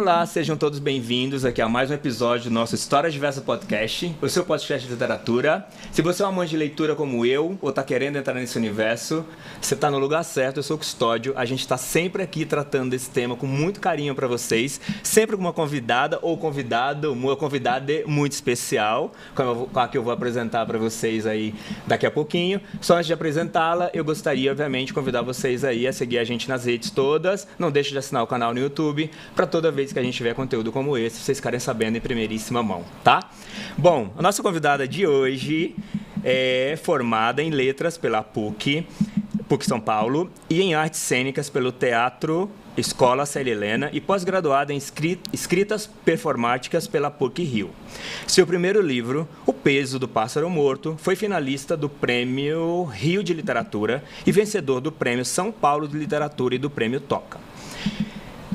Olá, sejam todos bem-vindos aqui a mais um episódio do nosso Histórias Diversas Podcast, o seu podcast de literatura. Se você é um amante de leitura como eu, ou está querendo entrar nesse universo, você está no lugar certo, eu sou o Custódio. A gente está sempre aqui tratando desse tema com muito carinho para vocês, sempre com uma convidada ou convidado, uma convidada muito especial, com a que eu vou apresentar para vocês aí daqui a pouquinho. Só antes de apresentá-la, eu gostaria, obviamente, de convidar vocês aí a seguir a gente nas redes todas. Não deixe de assinar o canal no YouTube, para toda vez que a gente tiver conteúdo como esse, vocês ficarem sabendo em primeiríssima mão, tá? Bom, a nossa convidada de hoje é formada em letras pela PUC São Paulo, e em artes cênicas pelo Teatro Escola Célia Helena e pós-graduada em escritas performáticas pela PUC Rio. Seu primeiro livro, O Peso do Pássaro Morto, foi finalista do Prêmio Rio de Literatura e vencedor do Prêmio São Paulo de Literatura e do Prêmio Toca.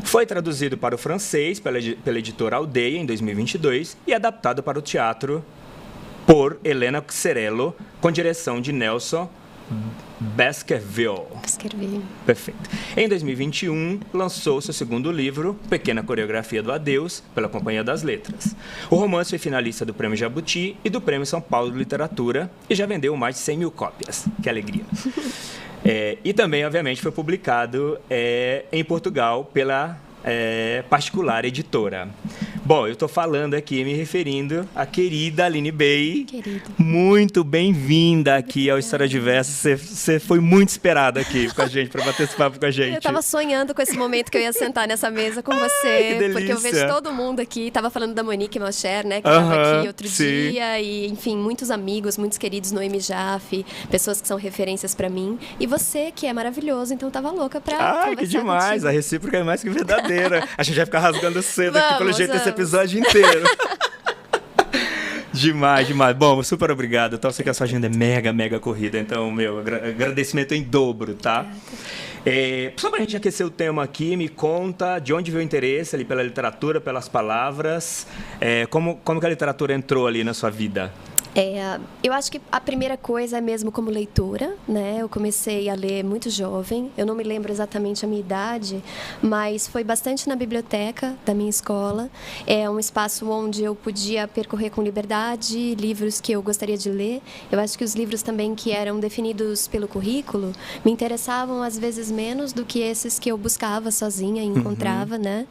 Foi traduzido para o francês pela editora Aldeia em 2022 e adaptado para o teatro por Helena Xerello, com direção de Nelson Baskerville. Perfeito. Em 2021, lançou seu segundo livro, Pequena Coreografia do Adeus, pela Companhia das Letras. O romance foi finalista do Prêmio Jabuti e do Prêmio São Paulo de Literatura e já vendeu mais de 100 mil cópias. Que alegria. E também, obviamente, foi publicado em Portugal pela Particular Editora. Bom, eu estou falando aqui, me referindo à querida Aline Bey. Querida. Muito bem-vinda aqui ao História Diversa. Você foi muito esperada aqui com a gente, para bater esse papo com a gente. Eu estava sonhando com esse momento que eu ia sentar nessa mesa com você. Que porque eu vejo todo mundo aqui. Estava falando da Monique Malcher, né? Que estava aqui outro dia. E, enfim, muitos amigos, muitos queridos no MJAF, pessoas que são referências para mim. E você, que é maravilhoso. Então, eu estava louca para conversar que demais. Contigo. A recíproca é mais que verdadeira. A gente vai ficar rasgando cedo aqui, pelo jeito, esse episódio inteiro. Demais. Bom, super obrigado. Então, eu sei que a sua agenda é mega corrida. Então, meu agradecimento em dobro, tá? Só pra gente aquecer o tema aqui, me conta de onde veio o interesse ali pela literatura, pelas palavras. Como que a literatura entrou ali na sua vida? Eu acho que a primeira coisa é mesmo como leitora, né? Eu comecei a ler muito jovem, eu não me lembro exatamente a minha idade, mas foi bastante na biblioteca da minha escola. É um espaço onde eu podia percorrer com liberdade livros que eu gostaria de ler. Eu acho que os livros também que eram definidos pelo currículo me interessavam às vezes menos do que esses que eu buscava sozinha e encontrava, né?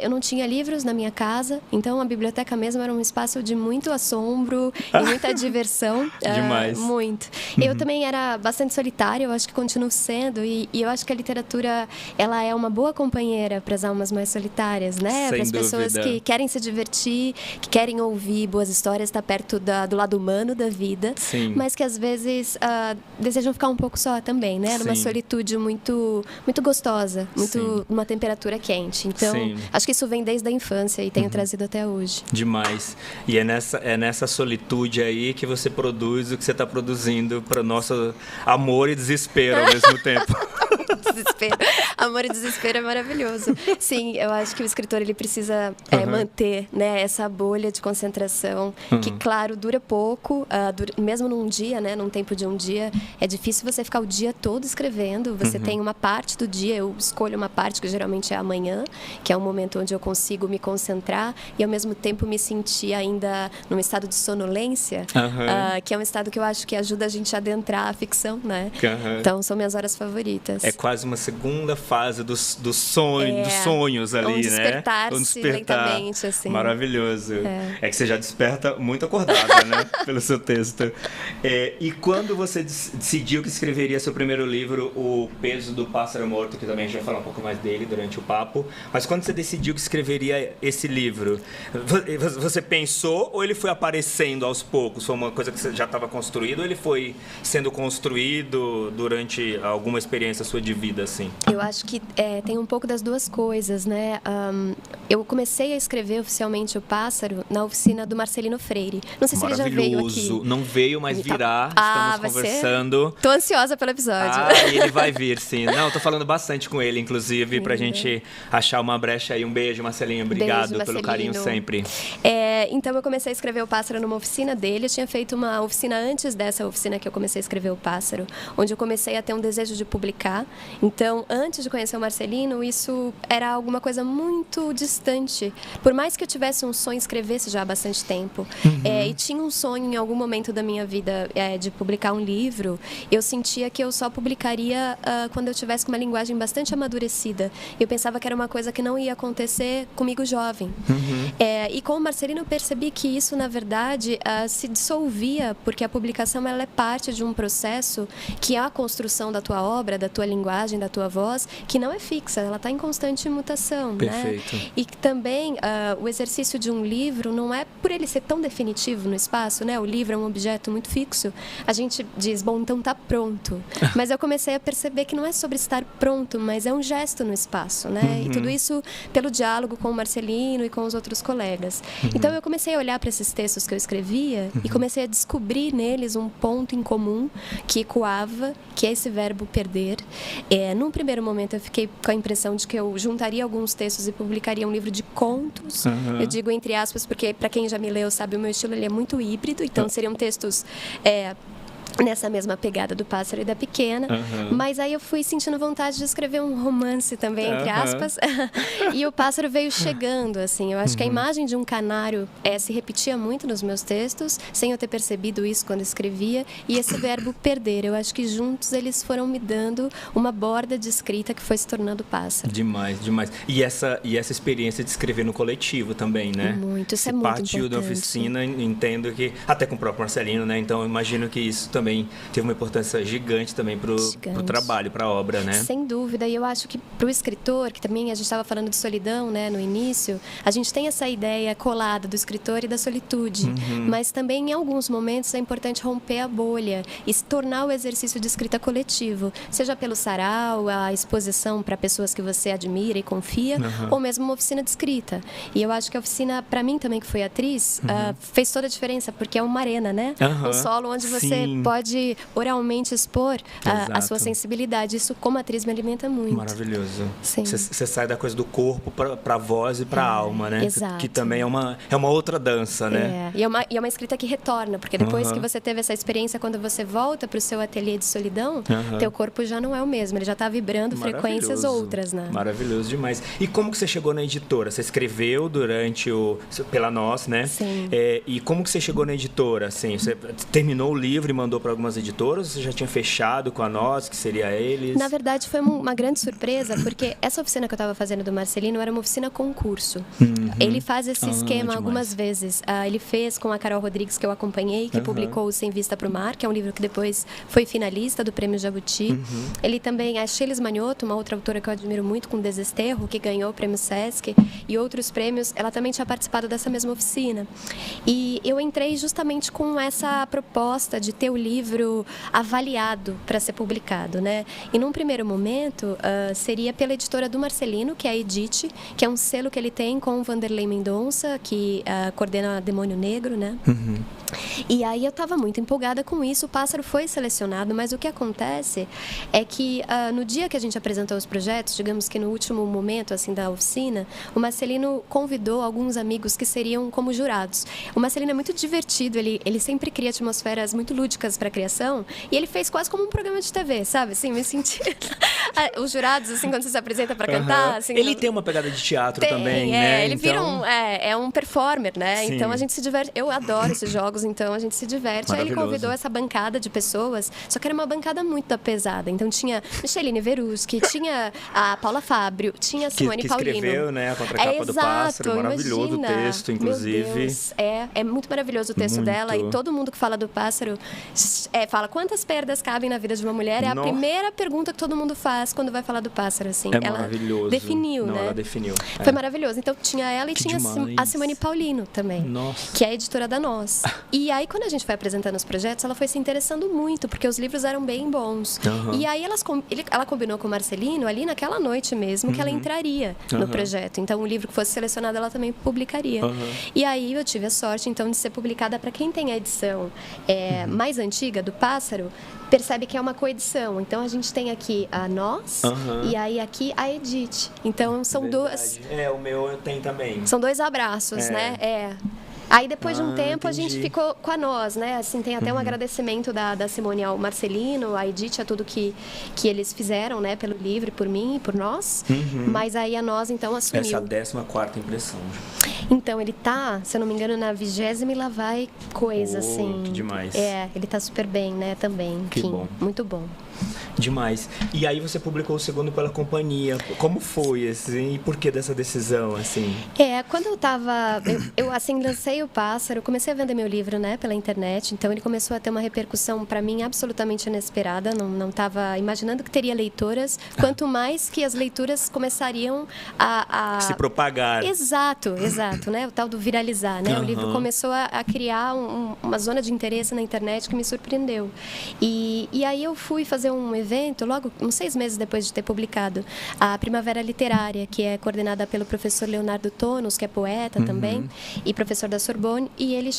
Eu não tinha livros na minha casa, então a biblioteca mesmo era um espaço de muito assombro e muita diversão. Demais. Muito. Eu também era bastante solitária, eu acho que continuo sendo, e eu acho que a literatura, ela é uma boa companheira para as almas mais solitárias, né? Para as pessoas que querem se divertir, que querem ouvir boas histórias, estar perto do lado humano da vida, Sim. mas que às vezes desejam ficar um pouco só também, né? Numa solitude muito gostosa, uma temperatura quente. Então, acho que isso vem desde a infância e tenho trazido até hoje. Demais. E é nessa solitude aí que você produz o que você está produzindo para o nosso amor e desespero ao mesmo tempo. Desespero. Amor e desespero é maravilhoso. Sim, eu acho que o escritor ele precisa manter, né, essa bolha de concentração que, claro, dura pouco, mesmo num dia, né, num tempo de um dia, é difícil você ficar o dia todo escrevendo. Você tem uma parte do dia, eu escolho uma parte que geralmente é amanhã, que é um momento onde eu consigo me concentrar e ao mesmo tempo me sentir ainda num estado de sonolência, que é um estado que eu acho que ajuda a gente a adentrar a ficção, né? Então, são minhas horas favoritas. É quase uma segunda fase dos sonhos ali, despertar-se, né? Despertar lentamente, assim. Maravilhoso. É que você já desperta muito acordada, né? Pelo seu texto. E quando você decidiu que escreveria seu primeiro livro, O Peso do Pássaro Morto, que também a gente vai falar um pouco mais dele durante o papo, mas quando você decidiu que escreveria esse livro, você pensou ou ele foi aparecendo aos poucos? Foi uma coisa que você já estava construído ou ele foi sendo construído durante alguma experiência sua de vida, assim? Eu acho que tem um pouco das duas coisas, né? Eu comecei a escrever oficialmente O Pássaro na oficina do Marcelino Freire. Não sei se ele já veio aqui. Não veio, mas virá. Estamos conversando. Tô ansiosa pelo episódio. Ele vai vir, sim. Não, tô falando bastante com ele, inclusive, pra gente achar uma brecha aí. Um beijo, Marcelinho. Obrigado pelo carinho sempre. Então, eu comecei a escrever O Pássaro numa oficina dele. Eu tinha feito uma oficina antes dessa oficina que eu comecei a escrever O Pássaro, onde eu comecei a ter um desejo de publicar. Então, antes de conhecer o Marcelino, isso era alguma coisa muito distante. Por mais que eu tivesse um sonho, escrevesse já há bastante tempo, e tinha um sonho em algum momento da minha vida de publicar um livro, eu sentia que eu só publicaria quando eu tivesse com uma linguagem bastante amadurecida. Eu pensava que era uma coisa que não ia acontecer comigo jovem. E com o Marcelino eu percebi que isso, na verdade, se dissolvia, porque a publicação ela é parte de um processo que é a construção da tua obra, da tua linguagem, da tua voz, que não é fixa, ela está em constante mutação. Perfeito. Né? E que também o exercício de um livro não é por ele ser tão definitivo no espaço, né? O livro é um objeto muito fixo, a gente diz, bom, então está pronto. Mas eu comecei a perceber que não é sobre estar pronto, mas é um gesto no espaço, né? E tudo isso pelo diálogo com o Marcelino e com os outros colegas. Então eu comecei a olhar para esses textos que eu escrevia e comecei a descobrir neles um ponto em comum que ecoava, que é esse verbo perder. Num primeiro momento eu fiquei com a impressão de que eu juntaria alguns textos e publicaria um livro de contos. Eu digo entre aspas porque para quem já me leu sabe, o meu estilo ele é muito híbrido, então seriam textos nessa mesma pegada do Pássaro e da Pequena, mas aí eu fui sentindo vontade de escrever um romance também, entre aspas, e o Pássaro veio chegando, assim, eu acho que a imagem de um canário se repetia muito nos meus textos, sem eu ter percebido isso quando escrevia, e esse verbo perder, eu acho que juntos eles foram me dando uma borda de escrita que foi se tornando Pássaro. Demais, demais. E essa experiência de escrever no coletivo também, né? Muito, isso é muito importante. Partiu da oficina, entendo que, até com o próprio Marcelino, né? Então eu imagino que isso também teve uma importância gigante também pro trabalho, para a obra, né? Sem dúvida, e eu acho que para o escritor, que também a gente estava falando de solidão, né, no início, a gente tem essa ideia colada do escritor e da solitude, mas também em alguns momentos é importante romper a bolha e se tornar o exercício de escrita coletivo, seja pelo sarau, a exposição para pessoas que você admira e confia, ou mesmo uma oficina de escrita. E eu acho que a oficina, para mim também, que foi atriz, fez toda a diferença, porque é uma arena, né? Um solo onde você pode oralmente expor a sua sensibilidade. Isso, como atriz, me alimenta muito. Maravilhoso. Você sai da coisa do corpo para a voz e para a alma, né? Exato. Que também é uma outra dança, né? E é uma escrita que retorna, porque depois que você teve essa experiência, quando você volta para o seu ateliê de solidão, teu corpo já não é o mesmo, ele já está vibrando frequências outras, né? Maravilhoso demais. E como que você chegou na editora? Você escreveu pela Nós, né? Sim. E como que você chegou na editora? Assim, você terminou o livro e mandou para algumas editoras? Você já tinha fechado com a Nós, que seria eles? Na verdade, foi uma grande surpresa, porque essa oficina que eu estava fazendo do Marcelino era uma oficina concurso. Ele faz esse esquema algumas vezes. Ele fez com a Carol Rodrigues, que eu acompanhei, que publicou o Sem Vista para o Mar, que é um livro que depois foi finalista do Prêmio Jabuti. Ele também, a Sheila Manioto, uma outra autora que eu admiro muito, com Desesterro, que ganhou o Prêmio Sesc e outros prêmios, ela também tinha participado dessa mesma oficina. E eu entrei justamente com essa proposta de ter o livro avaliado para ser publicado, né? E num primeiro momento seria pela editora do Marcelino, que é a Edite, que é um selo que ele tem com o Vanderlei Mendonça, que coordena Demônio Negro, né? E aí eu estava muito empolgada com isso. O Pássaro foi selecionado, mas o que acontece é que no dia que a gente apresentou os projetos, digamos que no último momento assim da oficina, o Marcelino convidou alguns amigos que seriam como jurados. O Marcelino é muito divertido, ele sempre cria atmosferas muito lúdicas para a criação, e ele fez quase como um programa de TV, sabe? Assim, me senti os jurados, assim, quando você se apresenta para cantar. Assim, ele tem uma pegada de teatro também, né? Ele vira um performer, né? Sim. Então a gente se diverte. Eu adoro esses jogos, então a gente se diverte. Aí ele convidou essa bancada de pessoas, só que era uma bancada muito pesada. Então tinha Micheline Veruschi, tinha a Paula Fábrio, tinha a Simone Paulino. Que escreveu, né, a contracapa do Pássaro. Maravilhoso o texto, inclusive. Meu Deus, é muito maravilhoso o texto dela, e todo mundo que fala do Pássaro fala quantas perdas cabem na vida de uma mulher. É a primeira pergunta que todo mundo faz quando vai falar do Pássaro, assim. Ela maravilhoso. Definiu, né? Ela definiu. Foi maravilhoso. Então tinha ela e tinha demais. a Simone Paulino também, que é a editora da Nós. E aí, quando a gente foi apresentando os projetos, ela foi se interessando muito, porque os livros eram bem bons. E aí ela combinou com o Marcelino ali naquela noite mesmo que ela entraria no projeto. Então o livro que fosse selecionado ela também publicaria. E aí eu tive a sorte então de ser publicada. Para quem tem a edição mais antiga do Pássaro, percebe que é uma coedição. Então a gente tem aqui a Nós e aí aqui a Edite. Então são duas. O meu tem também. São dois abraços, né? Aí depois de um tempo a gente entendi. ficou com a nós, né? Assim, tem até um agradecimento da Simone ao Marcelino, a Edith, a tudo que eles fizeram, né? Pelo livro, por mim e por nós. Mas aí a nós, então, assumiu. Essa é a 14ª impressão. Então, ele tá, se eu não me engano, na 20ª e lá vai coisa, assim. Que demais. Ele tá super bem, né? Também. Que bom. Muito bom. Demais. E aí você publicou o segundo pela companhia. Como foi, assim? E por que dessa decisão, assim? Quando eu tava... Eu assim, lancei o Pássaro, comecei a vender meu livro, né, pela internet. Então, ele começou a ter uma repercussão, para mim, absolutamente inesperada. Não tava imaginando que teria leitoras. Quanto mais que as leituras começariam a... Se propagar. Exato, né? O tal do viralizar, né? O livro começou a criar uma zona de interesse na internet que me surpreendeu. E aí eu fui fazer um evento, logo, uns 6 meses depois de ter publicado, a Primavera Literária, que é coordenada pelo professor Leonardo Tonos, que é poeta também, e professor da Sorbonne, e ele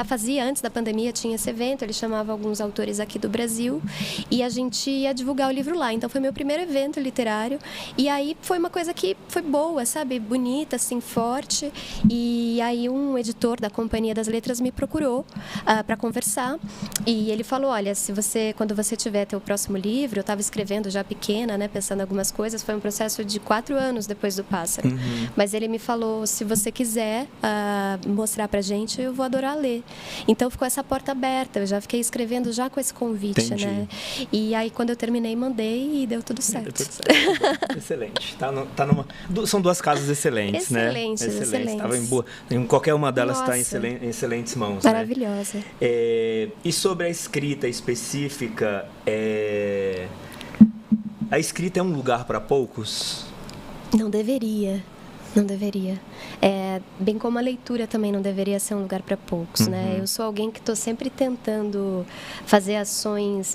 fazia, antes da pandemia, tinha esse evento, ele chamava alguns autores aqui do Brasil, e a gente ia divulgar o livro lá. Então, foi meu primeiro evento literário, e aí foi uma coisa que foi boa, sabe? Bonita, assim, forte, e aí um editor da Companhia das Letras me procurou para conversar, e ele falou, olha, quando você tiver teu próximo livro, eu estava escrevendo já pequena, né, pensando em algumas coisas, foi um processo de 4 anos depois do Pássaro. Mas ele me falou, se você quiser mostrar pra gente, eu vou adorar ler. Então ficou essa porta aberta, eu já fiquei escrevendo já com esse convite, Entendi. né? E aí quando eu terminei, mandei e deu tudo certo. Deu tudo certo. Excelente. São 2 casas excelentes, né? Excelentes. Estava em qualquer uma delas está em Nossa. excelentes mãos. Maravilhosa. Né? E sobre a escrita específica, a escrita é um lugar para poucos? Não deveria. Bem como a leitura também não deveria ser um lugar para poucos, né? Eu sou alguém que estou sempre tentando fazer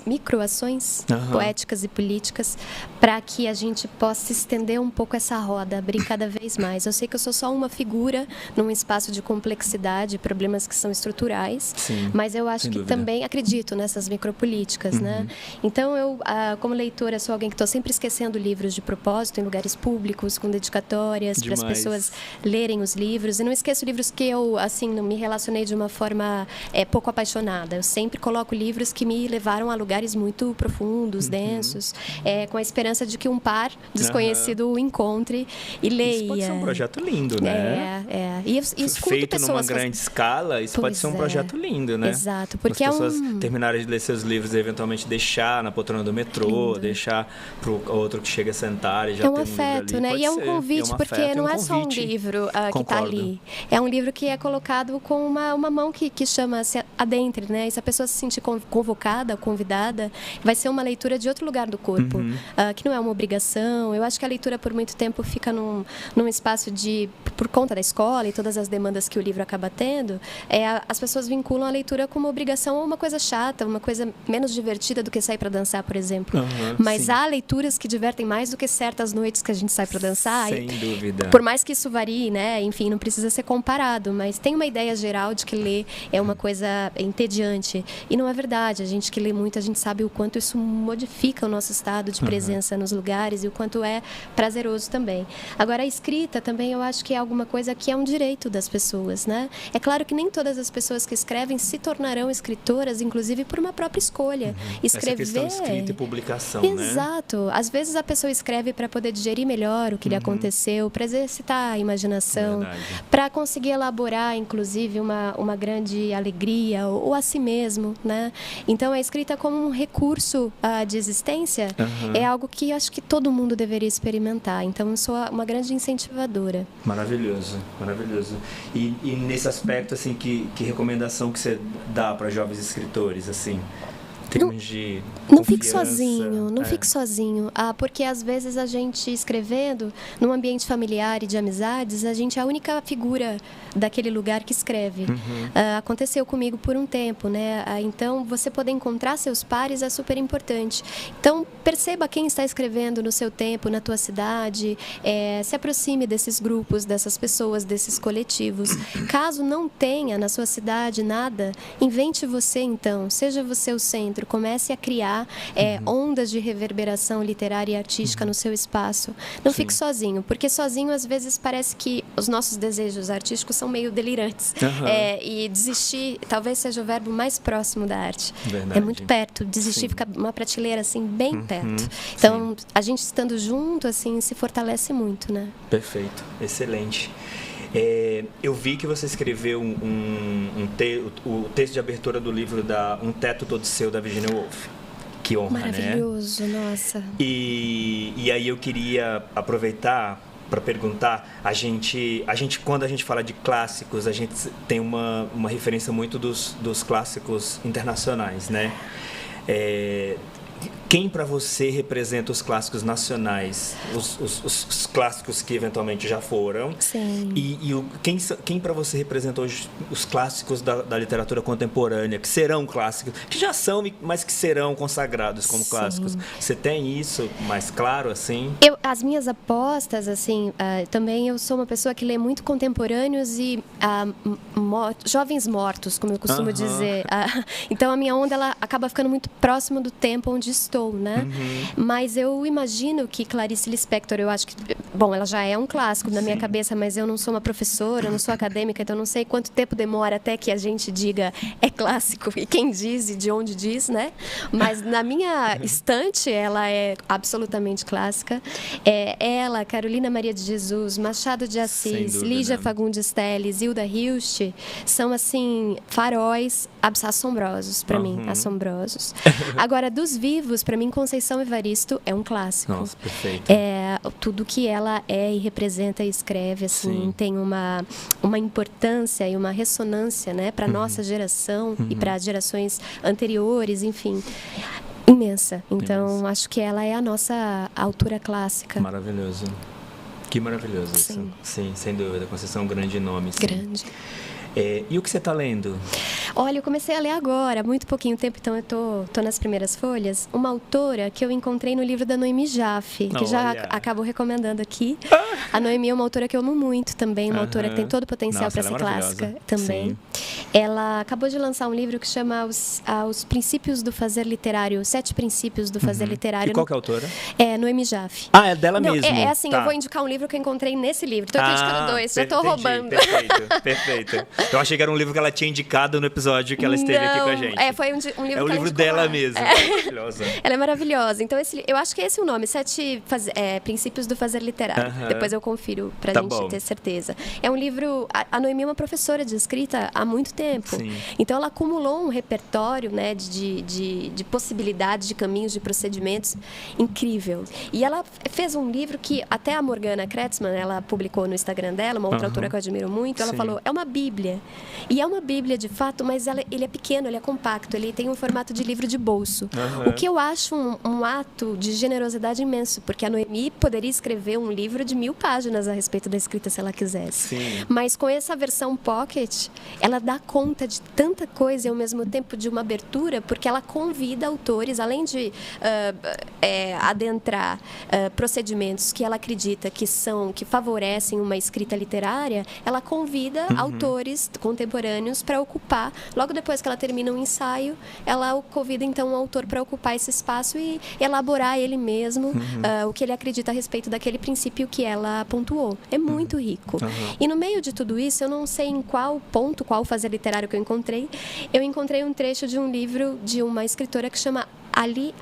microações poéticas e políticas, para que a gente possa estender um pouco essa roda, abrir cada vez mais. Eu sei que eu sou só uma figura num espaço de complexidade, problemas que são estruturais, Sim, mas eu acho que dúvida. também acredito nessas micropolíticas, né? Então, eu, como leitora, sou alguém que estou sempre esquecendo livros de propósito em lugares públicos, com dedicatórias, para as pessoas lerem os livros. E não esqueço livros que eu, assim, não me relacionei de uma forma pouco apaixonada. Eu sempre coloco livros que me levaram a lugares muito profundos, densos, com a esperança de que um par desconhecido o encontre e leia. Isso pode ser um projeto lindo, né? E escuto feito pessoas numa grande escala, isso pode ser um projeto lindo, né? Exato, porque as pessoas terminarem de ler seus livros e eventualmente deixar na poltrona do metrô, deixar para o outro que chega a sentar e já tem um afeto, livro ali. né? Pode E é um ser. convite, porque não é só um livro que está ali. É um livro que é colocado com uma mão que chama-se adentre, né? E se a pessoa se sentir convocada, convidada, vai ser uma leitura de outro lugar do corpo, que não é uma obrigação. Eu acho que a leitura, por muito tempo, fica num espaço por conta da escola e todas as demandas que o livro acaba tendo, as pessoas vinculam a leitura como uma obrigação ou uma coisa chata, uma coisa menos divertida do que sair para dançar, por exemplo. Mas sim. há leituras que divertem mais do que certas noites que a gente sai para dançar. Sem dúvida. Por mais que isso varie, né? Enfim, não precisa ser comparado, mas tem uma ideia geral de que ler é uma coisa entediante. E não é verdade. A gente que lê muito, a gente sabe o quanto isso modifica o nosso estado de presença nos lugares e o quanto é prazeroso também. Agora, a escrita também eu acho que é alguma coisa que é um direito das pessoas, né? É claro que nem todas as pessoas que escrevem se tornarão escritoras, inclusive por uma própria escolha. Escrever... Essa questão de escrita e publicação, Exato. Né? Às vezes a pessoa escreve para poder digerir melhor o que lhe aconteceu, para exercitar a imaginação, para conseguir elaborar, inclusive, uma grande alegria ou a si mesmo, né? Então, a escrita como um recurso de existência é algo que acho que todo mundo deveria experimentar. Então, eu sou uma grande incentivadora. Maravilhoso. E nesse aspecto, assim, que recomendação que você dá para jovens escritores, assim? Não fique sozinho, porque às vezes a gente escrevendo num ambiente familiar e de amizades, a gente é a única figura daquele lugar que escreve. Aconteceu comigo por um tempo, né? Então, você poder encontrar seus pares é super importante. Então, perceba quem está escrevendo no seu tempo, na tua cidade, se aproxime desses grupos, dessas pessoas, desses coletivos. Caso não tenha na sua cidade nada, invente você então, seja você o centro. Comece a criar ondas de reverberação literária e artística no seu espaço. Não fique sozinho, porque sozinho às vezes parece que os nossos desejos artísticos são meio delirantes. E desistir talvez seja o verbo mais próximo da arte. Verdade. É muito perto. Desistir fica uma prateleira assim bem perto. Então, a gente estando junto assim se fortalece muito, né? Perfeito, excelente. Eu vi que você escreveu o texto de abertura do livro Um Teto Todo Seu, da Virginia Woolf. Que honra, maravilhoso, né? Nossa. E aí eu queria aproveitar para perguntar, quando a gente fala de clássicos, a gente tem uma referência muito dos clássicos internacionais, né? Quem para você representa os clássicos nacionais, os clássicos que eventualmente já foram? Sim. Quem para você representa hoje os clássicos da literatura contemporânea, que serão clássicos, que já são, mas que serão consagrados como clássicos? Você tem isso mais claro, assim? As minhas apostas, assim, também eu sou uma pessoa que lê muito contemporâneos e jovens mortos, como eu costumo dizer. Então a minha onda ela acaba ficando muito próximo do tempo onde estou, né? Mas eu imagino que Clarice Lispector, eu acho que, bom, ela já é um clássico na minha cabeça, mas eu não sou uma professora, eu não sou acadêmica, então não sei quanto tempo demora até que a gente diga é clássico e quem diz e de onde diz, né? Mas na minha estante ela é absolutamente clássica. Ela, Carolina Maria de Jesus, Machado de Assis, Lígia Fagundes Telles, Hilda Hilst, são assim faróis assombrosos para mim, assombrosos. Agora, dos vivos, para mim, Conceição Evaristo é um clássico. Nossa, perfeito. Tudo que ela é e representa e escreve, assim, tem uma importância e uma ressonância, né, para nossa geração e para gerações anteriores, enfim, imensa. Então, acho que ela é a nossa autora clássica. Maravilhoso. Que maravilhoso isso. Sim, sem dúvida. Conceição é um grande nome. Sim. Grande. E o que você está lendo? Olha, eu comecei a ler agora, há muito pouquinho tempo, então eu tô nas primeiras folhas. Uma autora que eu encontrei no livro da Noemi Jaffe, que já acabo recomendando aqui. A Noemi é uma autora que eu amo muito também, uma autora que tem todo o potencial para ser clássica também. Sim. Ela acabou de lançar um livro que chama Os Princípios do Fazer Literário, 7 Princípios do Fazer Literário. E qual que é a autora? Noemi Jaffe. É dela mesmo? É assim, eu vou indicar um livro que eu encontrei nesse livro. Estou indicando 2, já estou roubando. Perfeito. Eu achei que era um livro que ela tinha indicado no episódio que ela esteve aqui com a gente. Foi um livro que é o livro dela mesmo. Maravilhosa. Ela é maravilhosa. Então, eu acho que esse é o nome, 7 Princípios do Fazer Literário. Depois eu confiro pra gente ter certeza. É um livro... A Noemi é uma professora de escrita há muito tempo. Sim. Então, ela acumulou um repertório, né, de possibilidades, de caminhos, de procedimentos incrível. E ela fez um livro que até a Morgana Kretzmann, ela publicou no Instagram dela, uma outra autora que eu admiro muito, ela falou, é uma bíblia. E é uma bíblia, de fato, mas ele é pequeno, ele é compacto, ele tem um formato de livro de bolso. O que eu acho um ato de generosidade imenso, porque a Noemi poderia escrever um livro de 1000 páginas a respeito da escrita se ela quisesse. Sim. Mas com essa versão pocket, ela dá conta de tanta coisa e ao mesmo tempo de uma abertura, porque ela convida autores, além de adentrar procedimentos que ela acredita que favorecem uma escrita literária, ela convida autores contemporâneos para ocupar. Logo depois que ela termina um ensaio, ela convida então um autor para ocupar esse espaço e elaborar ele mesmo o que ele acredita a respeito daquele princípio que ela pontuou. É muito rico. E no meio de tudo isso, eu não sei em qual fazer literário que eu encontrei um trecho de um livro de uma escritora que chama Allie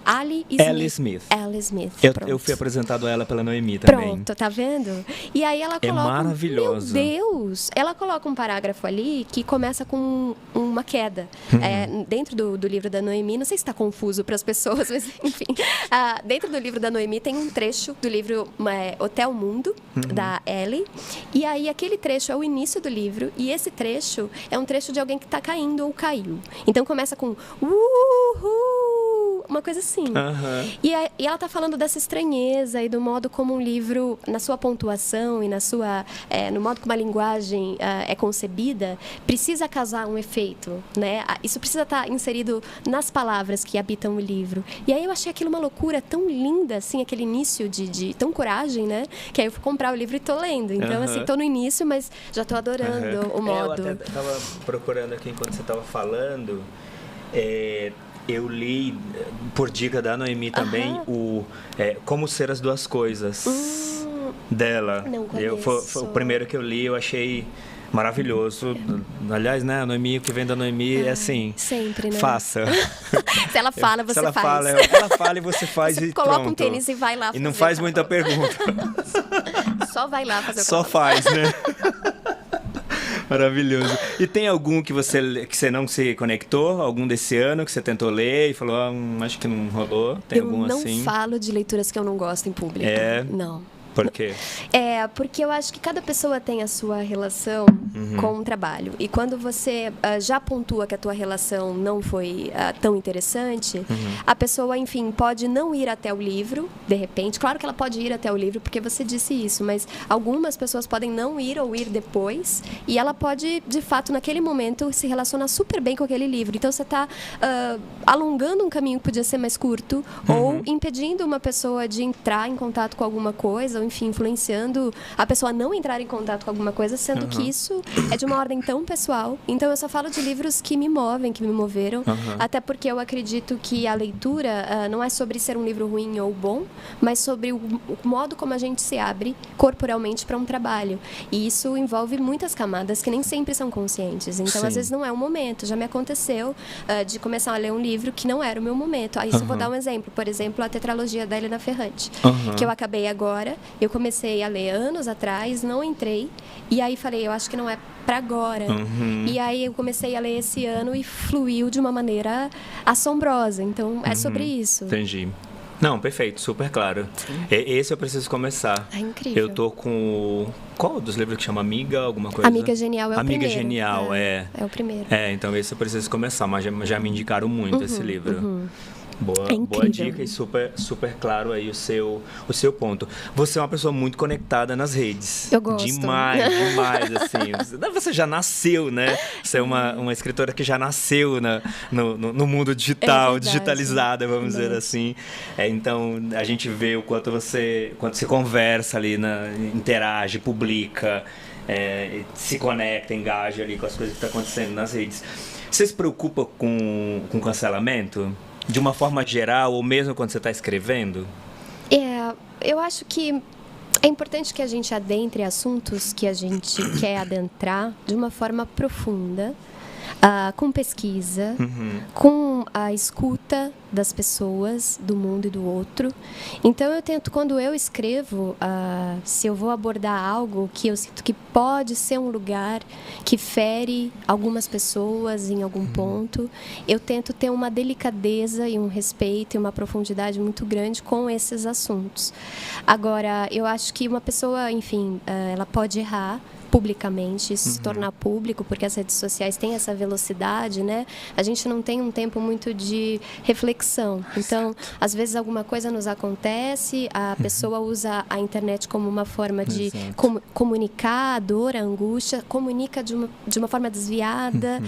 Smith. Eu fui apresentado a ela pela Noemi também. Pronto, tá vendo? E aí ela coloca... É maravilhoso. Meu Deus! Ela coloca um parágrafo ali que começa com uma queda. Dentro do livro da Noemi, não sei se está confuso para as pessoas, mas enfim. Dentro do livro da Noemi tem um trecho do livro Hotel Mundo, da Ellie. E aí aquele trecho é o início do livro e esse trecho é um trecho de alguém que está caindo ou caiu. Então começa com uma coisa assim. E ela está falando dessa estranheza e do modo como um livro, na sua pontuação e no modo como a linguagem é concebida, precisa causar um efeito, né? Isso precisa estar inserido nas palavras que habitam o livro. E aí eu achei aquilo uma loucura tão linda, assim, aquele início de tão coragem, né? Que aí eu fui comprar o livro e tô lendo. Então, assim, tô no início, mas já tô adorando o modo. Eu até tava procurando aqui enquanto você tava falando. Eu li, por dica da Noemi também, Como Ser as Duas Coisas. Dela. Não conheço. Foi o primeiro que eu li, eu achei maravilhoso. Aliás, né, a Noemi, o que vem da Noemi é assim... Sempre, né? Faça. Se ela fala, você ela faz. ela fala e você faz você e coloca pronto. um tênis e vai lá fazer. E não faz muita pergunta. Só vai lá fazer o que Só ela faz, né? Maravilhoso. E tem algum que você não se conectou? Algum desse ano que você tentou ler e falou, acho que não rolou? Tem algum assim? Eu não falo de leituras que eu não gosto em público. Não. Por quê? Porque eu acho que cada pessoa tem a sua relação com o trabalho. E quando você já pontua que a tua relação não foi tão interessante, a pessoa, enfim, pode não ir até o livro, de repente. Claro que ela pode ir até o livro, porque você disse isso, mas algumas pessoas podem não ir ou ir depois, e ela pode, de fato, naquele momento, se relacionar super bem com aquele livro. Então, você está alongando um caminho que podia ser mais curto, ou impedindo uma pessoa de entrar em contato com alguma coisa, enfim, influenciando a pessoa a não entrar em contato com alguma coisa, sendo que isso é de uma ordem tão pessoal. Então, eu só falo de livros que me movem, que me moveram, até porque eu acredito que a leitura não é sobre ser um livro ruim ou bom, mas sobre o modo como a gente se abre corporalmente para um trabalho. E isso envolve muitas camadas que nem sempre são conscientes. Então, às vezes, não é o momento. Já me aconteceu de começar a ler um livro que não era o meu momento. Aí, eu vou dar um exemplo. Por exemplo, a tetralogia da Helena Ferrante, que eu acabei agora. Eu comecei a ler anos atrás, não entrei, e aí falei, eu acho que não é para agora. E aí eu comecei a ler esse ano e fluiu de uma maneira assombrosa. Então, é sobre isso. Entendi. Não, perfeito, super claro. Esse eu preciso começar. É incrível. Eu tô com... Qual dos livros que chama Amiga, alguma coisa? Amiga Genial é o Amiga primeiro. Genial, é o primeiro. Então esse eu preciso começar, mas já me indicaram muito esse livro. Boa dica e super claro aí o seu ponto. Você é uma pessoa muito conectada nas redes. Eu gosto. Demais, assim. Você já nasceu, né? Você é uma escritora que já nasceu no mundo digital, digitalizada, vamos dizer assim. Então, a gente vê o quanto você conversa ali, interage, publica, se conecta, engaja ali com as coisas que estão acontecendo nas redes. Você se preocupa com cancelamento? De uma forma geral, ou mesmo quando você está escrevendo? Eu acho que é importante que a gente adentre assuntos que a gente quer adentrar de uma forma profunda, com pesquisa, com a escuta das pessoas, do mundo e do outro. Então, eu tento, quando eu escrevo, se eu vou abordar algo que eu sinto que pode ser um lugar que fere algumas pessoas em algum ponto, eu tento ter uma delicadeza e um respeito e uma profundidade muito grande com esses assuntos. Agora, eu acho que uma pessoa, enfim, ela pode errar publicamente, isso se tornar público, porque as redes sociais têm essa velocidade, né? A gente não tem um tempo muito de reflexão. Então, às vezes alguma coisa nos acontece, a pessoa usa a internet como uma forma de comunicar a dor, a angústia, comunica de uma forma desviada,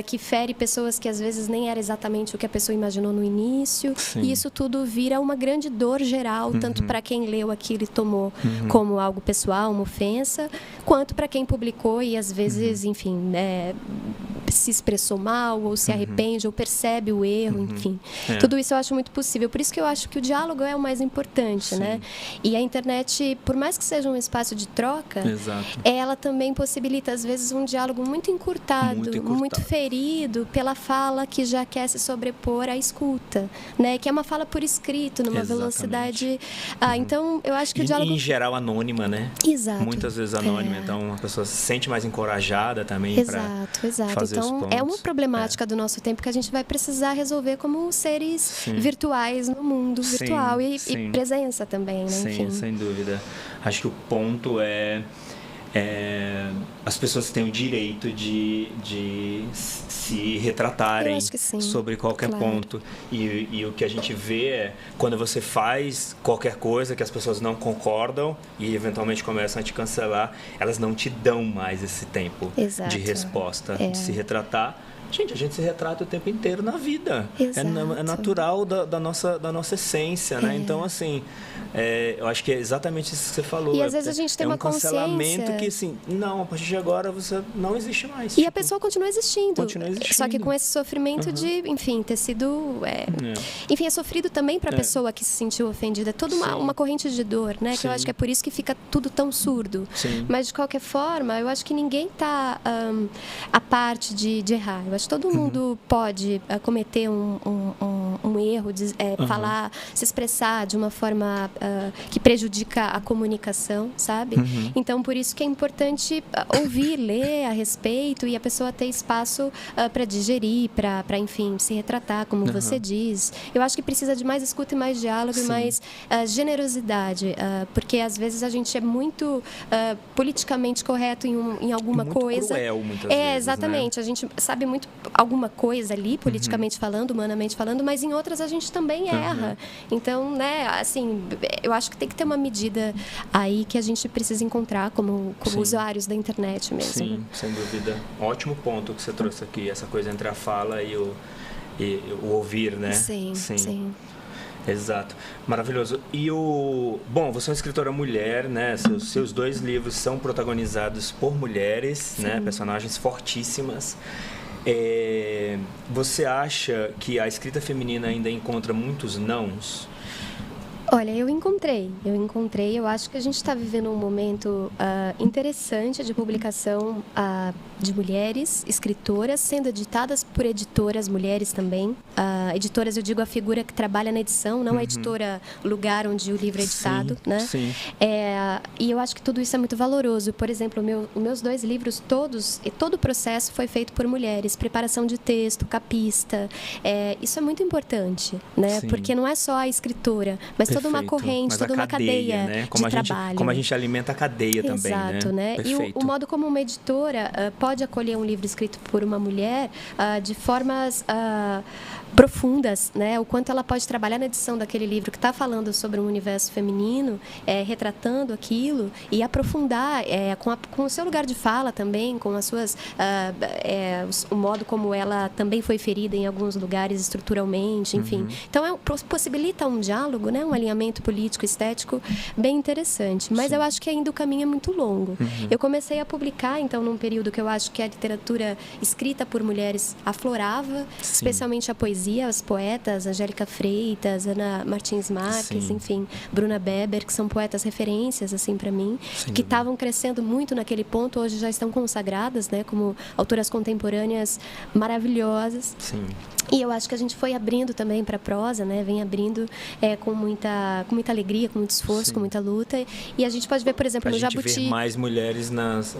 que fere pessoas que às vezes nem era exatamente o que a pessoa imaginou no início. E isso tudo vira uma grande dor geral, tanto para quem leu aquilo e tomou como algo pessoal, uma ofensa, quanto para quem publicou e às vezes, enfim, se expressou mal ou se arrepende ou percebe o erro, enfim. Tudo isso eu acho muito possível. Por isso que eu acho que o diálogo é o mais importante, né? E a internet, por mais que seja um espaço de troca, ela também possibilita, às vezes, um diálogo muito encurtado, muito ferido pela fala que já quer se sobrepor à escuta, né? Que é uma fala por escrito, numa velocidade... Então, eu acho que o diálogo... E, em geral, anônima, né? Exato. Muitas vezes anônima, então a pessoa se sente mais encorajada também para fazer então, os pontos. É uma problemática do nosso tempo que a gente vai precisar resolver como seres virtuais no mundo virtual e presença também, né? Enfim. Sem dúvida. Acho que o ponto é as pessoas têm o direito de se retratarem sobre qualquer ponto. E o que a gente vê é quando você faz qualquer coisa que as pessoas não concordam e eventualmente começam a te cancelar, elas não te dão mais esse tempo de resposta, de se retratar. Gente, a gente se retrata o tempo inteiro na vida. Exato. É natural da nossa essência, né? Então, assim, eu acho que é exatamente isso que você falou. E às vezes a gente tem uma consciência. É um cancelamento que, assim, não, a partir de agora você não existe mais. E a pessoa continua existindo. Continua existindo. Só que com esse sofrimento de, enfim, ter sido... Enfim, é sofrido também para a pessoa que se sentiu ofendida. É toda uma corrente de dor, né? Que eu acho que é por isso que fica tudo tão surdo. Sim. Mas, de qualquer forma, eu acho que ninguém está à parte de errar. Eu acho que todo mundo pode cometer um erro, falar, se expressar de uma forma que prejudica a comunicação, sabe? Então, por isso que é importante ouvir, ler a respeito e a pessoa ter espaço para digerir, para, enfim, se retratar, como você diz. Eu acho que precisa de mais escuta e mais diálogo e mais generosidade, porque às vezes a gente é muito politicamente correto em alguma muito coisa. Cruel, muitas vezes, exatamente. Né? A gente sabe muito alguma coisa ali, politicamente falando, humanamente falando, mas em outras a gente também erra. Então, né, assim, eu acho que tem que ter uma medida aí que a gente precisa encontrar como usuários da internet mesmo. Sim, sem dúvida. Ótimo ponto que você trouxe aqui, essa coisa entre a fala e o ouvir, né? Sim. Exato. Maravilhoso. Bom, você é uma escritora mulher, né? Seus 2 livros são protagonizados por mulheres, né? Personagens fortíssimas. Você acha que a escrita feminina ainda encontra muitos nãos? Olha, eu encontrei. Eu acho que a gente está vivendo um momento interessante de publicação de mulheres escritoras, sendo editadas por editoras mulheres também. Editoras, eu digo a figura que trabalha na edição, não a editora lugar onde o livro é editado, né? Sim. E eu acho que tudo isso é muito valoroso. Por exemplo, os meus 2 livros, todo o processo foi feito por mulheres. Preparação de texto, capista. Isso é muito importante, né? Sim. Porque não é só a escritora, mas toda uma corrente, toda uma cadeia, né? de trabalho. Como a gente alimenta a cadeia também, né? Exato, né? E o modo como uma editora pode acolher um livro escrito por uma mulher de formas profundas, né? O quanto ela pode trabalhar na edição daquele livro que está falando sobre um universo feminino, retratando aquilo e aprofundar com o seu lugar de fala também, com as suas o modo como ela também foi ferida em alguns lugares estruturalmente, enfim. Então possibilita um diálogo, né? Um alinhamento político, estético bem interessante. Mas eu acho que ainda o caminho é muito longo. Eu comecei a publicar, então, num período que eu acho que a literatura escrita por mulheres aflorava, especialmente a poesia, as poetas, Angélica Freitas, Ana Martins Marques, enfim, Bruna Beber, que são poetas referências, assim, para mim, que estavam crescendo muito naquele ponto, hoje já estão consagradas, né, como autoras contemporâneas maravilhosas. Sim. E eu acho que a gente foi abrindo também para a prosa, né? Vem abrindo com muita alegria, com muito esforço, com muita luta. E a gente pode ver, por exemplo, no Jabuti... A gente vê mais mulheres nas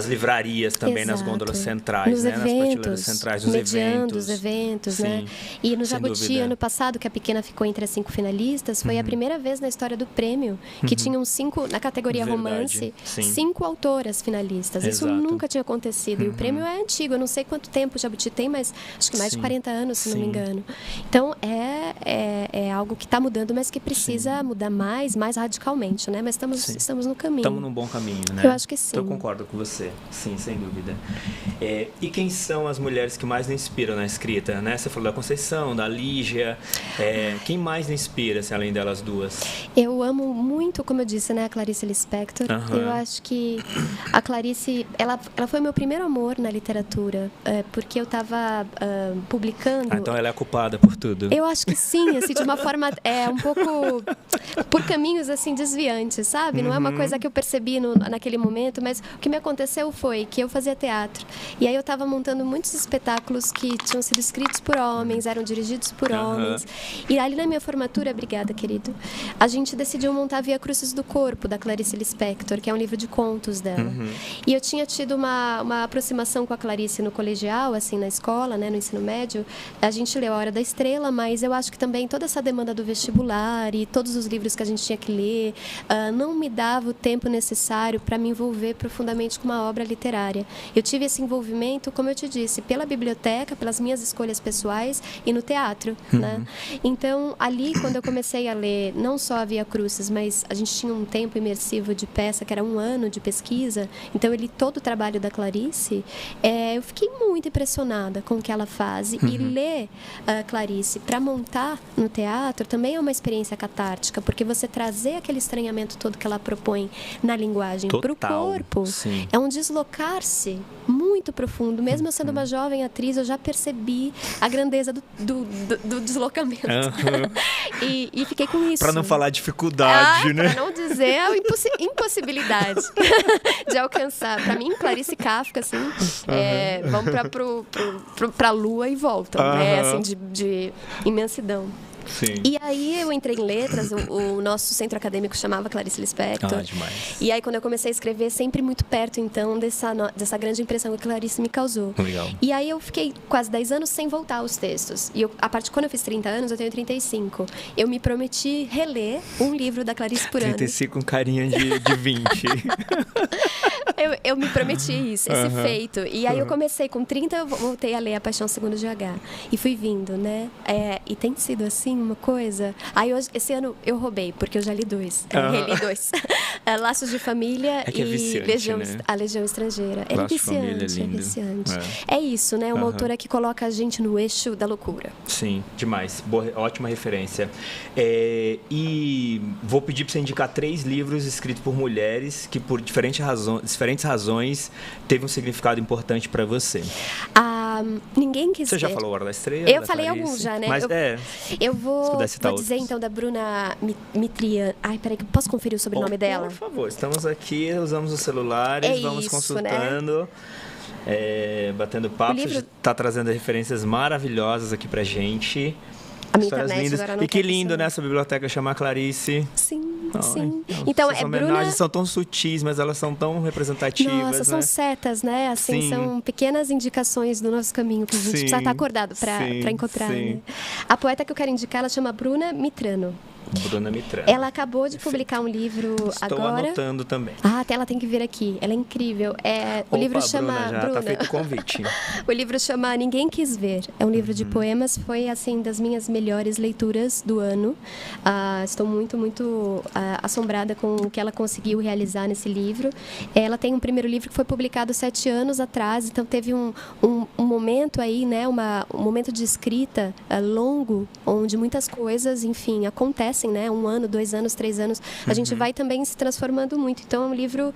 livrarias também, nas gôndolas centrais, nos né? eventos, nas prateleiras centrais, nos mediando os eventos, né? E no Jabuti, ano passado, que a Pequena ficou entre as 5 finalistas, foi a primeira vez na história do prêmio que tinham 5, na categoria romance, 5 autoras finalistas. Isso nunca tinha acontecido. E o prêmio é antigo, eu não sei quanto tempo o Jabuti tem, mas acho que mais de 40 anos, se não me engano. Então, é algo que está mudando, mas que precisa mudar mais radicalmente, né? Mas estamos no caminho. Estamos num bom caminho, né? Eu acho que sim. Então, eu concordo com você. Sim, sem dúvida. E quem são as mulheres que mais lhe inspiram na escrita, né? Você falou da Conceição, da Lígia. Quem mais lhe inspira, assim, além delas duas? Eu amo muito, como eu disse, né? A Clarice Lispector. Eu acho que a Clarice, ela foi meu primeiro amor na literatura, porque eu estava publicando... então ela é a culpada por tudo. Eu acho que sim, assim, de uma forma um pouco por caminhos assim desviantes, sabe? Não é uma coisa que eu percebi naquele momento, mas o que me aconteceu foi que eu fazia teatro. E aí eu estava montando muitos espetáculos que tinham sido escritos por homens, eram dirigidos por homens. E ali na minha formatura, obrigada, querido, a gente decidiu montar Via Crucis do Corpo, da Clarice Lispector, que é um livro de contos dela. E eu tinha tido uma aproximação com a Clarice no colegial, assim, na escola, escola, né, no ensino médio, a gente leu A Hora da Estrela, mas eu acho que também toda essa demanda do vestibular e todos os livros que a gente tinha que ler não me dava o tempo necessário para me envolver profundamente com uma obra literária. Eu tive esse envolvimento, como eu te disse, pela biblioteca, pelas minhas escolhas pessoais e no teatro, né? Então, ali, quando eu comecei a ler, não só a Via Crucis, mas a gente tinha um tempo imersivo de peça, que era 1 ano de pesquisa, então eu li todo o trabalho da Clarice, eu fiquei muito impressionada com o que ela faz. E ler Clarice para montar no teatro também é uma experiência catártica, porque você trazer aquele estranhamento todo que ela propõe na linguagem para o corpo, sim. é um deslocar-se muito profundo. Mesmo eu sendo uma jovem atriz, eu já percebi a grandeza do deslocamento. E fiquei com isso. Para não falar dificuldade, né? Para não dizer a impossibilidade de alcançar. Para mim, Clarice Kafka, assim, vamos para a lua e voltam, né? Assim, de imensidão. Sim. E aí eu entrei em letras, o nosso centro acadêmico chamava Clarice Lispector. Demais. E aí quando eu comecei a escrever, sempre muito perto, então, dessa grande impressão que Clarice me causou. Legal. E aí eu fiquei quase 10 anos sem voltar aos textos. E quando eu fiz 30 anos, eu tenho 35. Eu me prometi reler um livro da Clarice por ano. 35 com carinha de 20. Eu me prometi isso, esse feito. E aí eu comecei com 30, eu voltei a ler A Paixão Segundo GH. E fui vindo, né? E tem sido assim uma coisa. Aí esse ano eu roubei, porque eu já li 2. Reli 2. Laços de Família e é viciante, né? A Legião Estrangeira. É viciante, é viciante. É isso, né? Uma autora que coloca a gente no eixo da loucura. Sim, demais. Ótima referência. E vou pedir para você indicar 3 livros escritos por mulheres que, por diferentes razões, teve um significado importante para você. Ninguém quis Você já ver. falou Hora da Estrela? Eu falei Clarice? alguns já, né? Mas eu vou dizer outros. então da Bruna Mitrian. Ai, peraí, que eu posso conferir o sobrenome dela? Por favor, estamos aqui, usamos os celulares, vamos consultando. Né? Batendo papo, livro... está trazendo referências maravilhosas aqui pra gente. A minha Histórias internet lindas. agora não E que lindo, né? Essa biblioteca chamar Clarice. Sim, sim. Então, essas Bruna... homenagens são tão sutis, mas elas são tão representativas. Nossa, são setas, né? Assim, são pequenas indicações do nosso caminho que a gente precisa estar acordado para encontrar. Né? A poeta que eu quero indicar, ela chama Bruna Mitrano. Bruna Mitrano. Ela acabou de publicar um livro Estou agora. anotando também. Até ela tem que vir aqui. Ela é incrível. O livro chama... Bruna, já tá feito o convite. O livro chama Ninguém Quis Ver. É um livro de poemas. Foi, assim, das minhas melhores leituras do ano. Estou muito, muito assombrada com o que ela conseguiu realizar nesse livro. Ela tem um primeiro livro que foi publicado 7 anos atrás. Então, teve um momento aí, né? Um momento de escrita longo, onde muitas coisas, enfim, acontecem, né? 1 ano, 2 anos, 3 anos. A gente vai também se transformando muito. Então, é um livro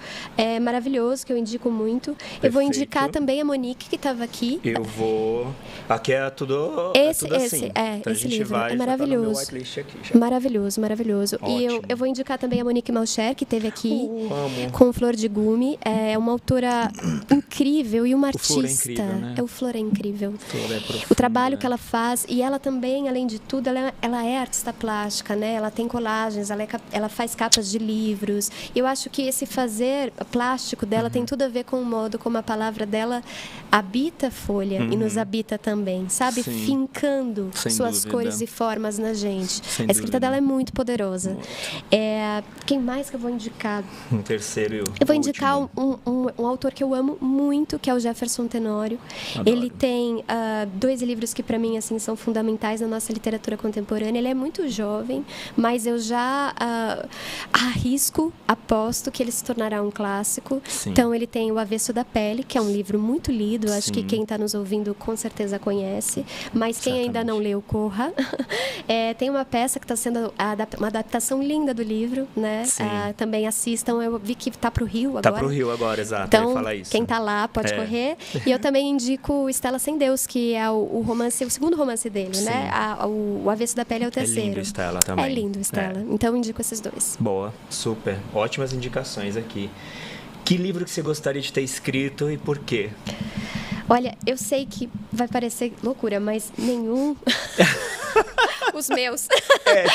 maravilhoso, que eu indico muito. Perfeito. Eu vou indicar também a Monique, que estava aqui. Eu vou... Aqui é tudo esse assim. Então, esse livro é maravilhoso. Tá no meu whitelist aqui já. Maravilhoso, maravilhoso. Ótimo. E eu vou indicar também a Monique Malcher, que esteve aqui Amo. com Flor de Gume. É uma autora incrível e uma artista. Flor é incrível, né? O Flor é incrível. Flor é profunda. O trabalho que ela faz, e ela também, além de tudo, ela é artista plástica, né? Ela tem colagens, ela faz capas de livros. Eu acho que esse fazer plástico dela tem tudo a ver com o modo como a palavra dela habita a folha e nos habita também, sabe? Sim. Fincando Sem suas dúvida. cores e formas na gente. Sem A escrita dúvida. dela é muito poderosa. Quem mais que eu vou indicar? Um terceiro. Eu vou indicar um autor que eu amo muito, que é o Jefferson Tenório. Adoro. Ele tem 2 livros que, para mim, assim, são fundamentais na nossa literatura contemporânea. Ele é muito jovem, mas eu já aposto que ele se tornará um clássico. Sim. Então, ele tem O Avesso da Pele, que é um livro muito lido. Acho que Sim. quem está nos ouvindo com certeza conhece. Mas quem ainda não leu, corra. Tem uma peça que está sendo uma adaptação linda do livro, né? Também assistam. Eu vi que está para o Rio agora. Tá pro Rio agora, exato. Então, eu ia falar isso. quem está lá pode correr. E eu também indico Estela Sem Deus, que é o segundo romance dele, Sim. né? O Avesso da Pele é o terceiro. É lindo, Estela, também. É lindo, Estela. Então, eu indico esses 2. Boa, super. Ótimas indicações aqui. Que livro que você gostaria de ter escrito e por quê? Olha, eu sei que vai parecer loucura, mas nenhum Os meus.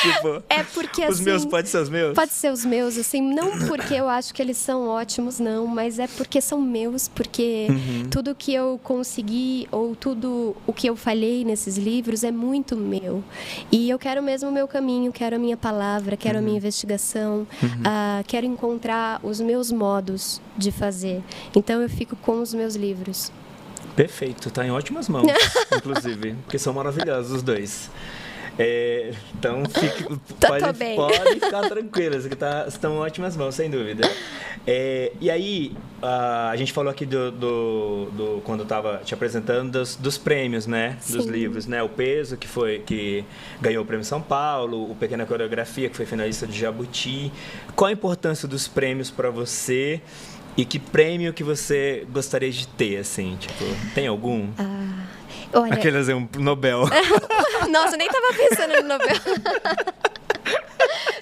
Tipo... É porque, os meus podem ser os meus? Pode ser os meus, assim, não porque eu acho que eles são ótimos, não, mas é porque são meus, porque tudo que eu consegui ou tudo o que eu falhei nesses livros é muito meu. E eu quero mesmo o meu caminho, quero a minha palavra, quero a minha investigação, quero encontrar os meus modos de fazer. Então eu fico com os meus livros. Perfeito, tá em ótimas mãos, inclusive, porque são maravilhosos os dois. Então, pode ficar tranquilos, que estão em ótimas mãos, sem dúvida. E aí, a gente falou aqui quando eu estava te apresentando, dos prêmios, né? Sim. Dos livros, né? O Peso, que ganhou o Prêmio São Paulo, o Pequena Coreografia, que foi finalista de Jabuti. Qual a importância dos prêmios para você? E que prêmio que você gostaria de ter, assim? Tipo, tem algum? Olha... Aqueles um Nobel. Nossa, nem tava pensando no Nobel.